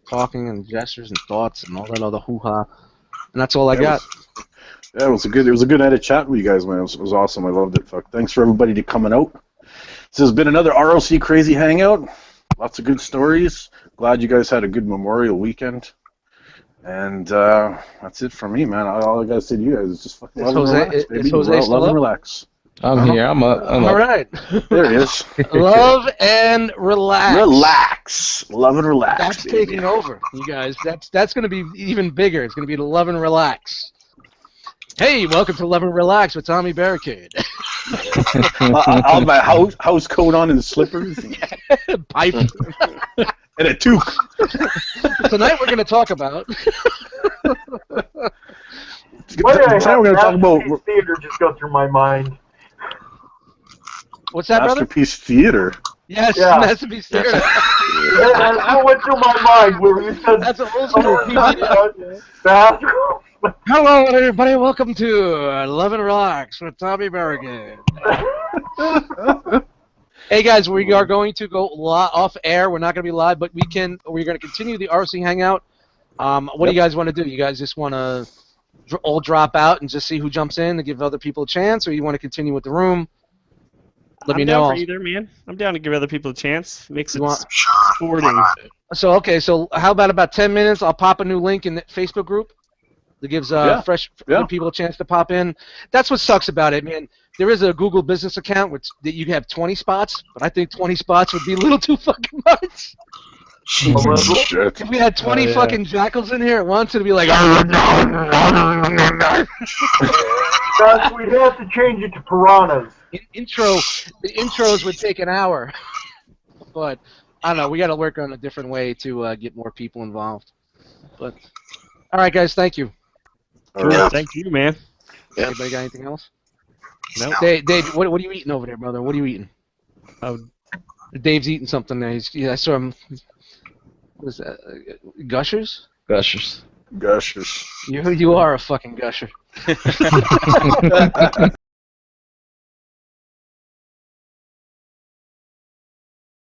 Speaker 2: talking and gestures and thoughts and all that other hoo-ha. And that's all I got.
Speaker 1: Yeah, it was a good night of chat with you guys, man. It was awesome. I loved it. Fuck. Thanks for everybody to coming out. This has been another ROC Crazy Hangout. Lots of good stories. Glad you guys had a good Memorial weekend. And that's it from me, man. All I gotta say to you guys is just fucking love and relax, baby.
Speaker 2: Is Jose still
Speaker 1: love
Speaker 2: up?
Speaker 1: and relax.
Speaker 4: I'm here. I'm up.
Speaker 2: All right.
Speaker 1: There he is.
Speaker 2: Love and relax.
Speaker 1: Relax. Love and relax.
Speaker 2: That's
Speaker 1: baby.
Speaker 2: taking over, you guys. That's going to be even bigger. It's going to be the Love and Relax. Hey, welcome to Love and Relax with Tommy Barricade.
Speaker 1: I'll have my house coat on and slippers.
Speaker 2: Pipe.
Speaker 1: And a toque.
Speaker 2: Tonight we're going to talk about...
Speaker 6: Why did I
Speaker 1: Tonight we're going to talk about
Speaker 6: Masterpiece Theater just go through my mind?
Speaker 2: What's that, brother?
Speaker 1: Masterpiece Theater.
Speaker 2: Yes,
Speaker 6: Yeah.
Speaker 2: Masterpiece Theater.
Speaker 6: That's what went through my mind when you said
Speaker 2: That's an old school PBS.
Speaker 6: bathroom.
Speaker 2: Hello, everybody. Welcome to Love and Relax with Tommy Barricade. Hey, guys, we are going to go off air. We're not going to be live, but we're going to continue the R.O.C. Hangout. What do you guys want to do? You guys just want to all drop out and just see who jumps in to give other people a chance, or you want to continue with the room? Let me
Speaker 3: I'm
Speaker 2: know.
Speaker 3: down for either, man. I'm down to give other people a chance. Makes it
Speaker 2: You want-
Speaker 3: sporting.
Speaker 2: So how about 10 minutes? I'll pop a new link in the Facebook group that gives fresh new people a chance to pop in. That's what sucks about it, man. There is a Google business account that you have 20 spots, but I think 20 spots would be a little too fucking much.
Speaker 1: Shit.
Speaker 2: If we had 20 fucking jackals in here at once, it'd be like...
Speaker 6: Guys, we'd have to change it to piranhas.
Speaker 2: The intros would take an hour. But, I don't know, we got to work on a different way to get more people involved. But, all right, guys, thank you.
Speaker 1: All right.
Speaker 3: Thank you, man.
Speaker 2: Anybody got anything else?
Speaker 3: Nope.
Speaker 2: Dave, what are you eating over there, brother? What are you eating?
Speaker 3: Oh,
Speaker 2: Dave's eating something there. I saw him. What is that? Gushers?
Speaker 4: Gushers.
Speaker 1: Gushers.
Speaker 2: You are a fucking gusher.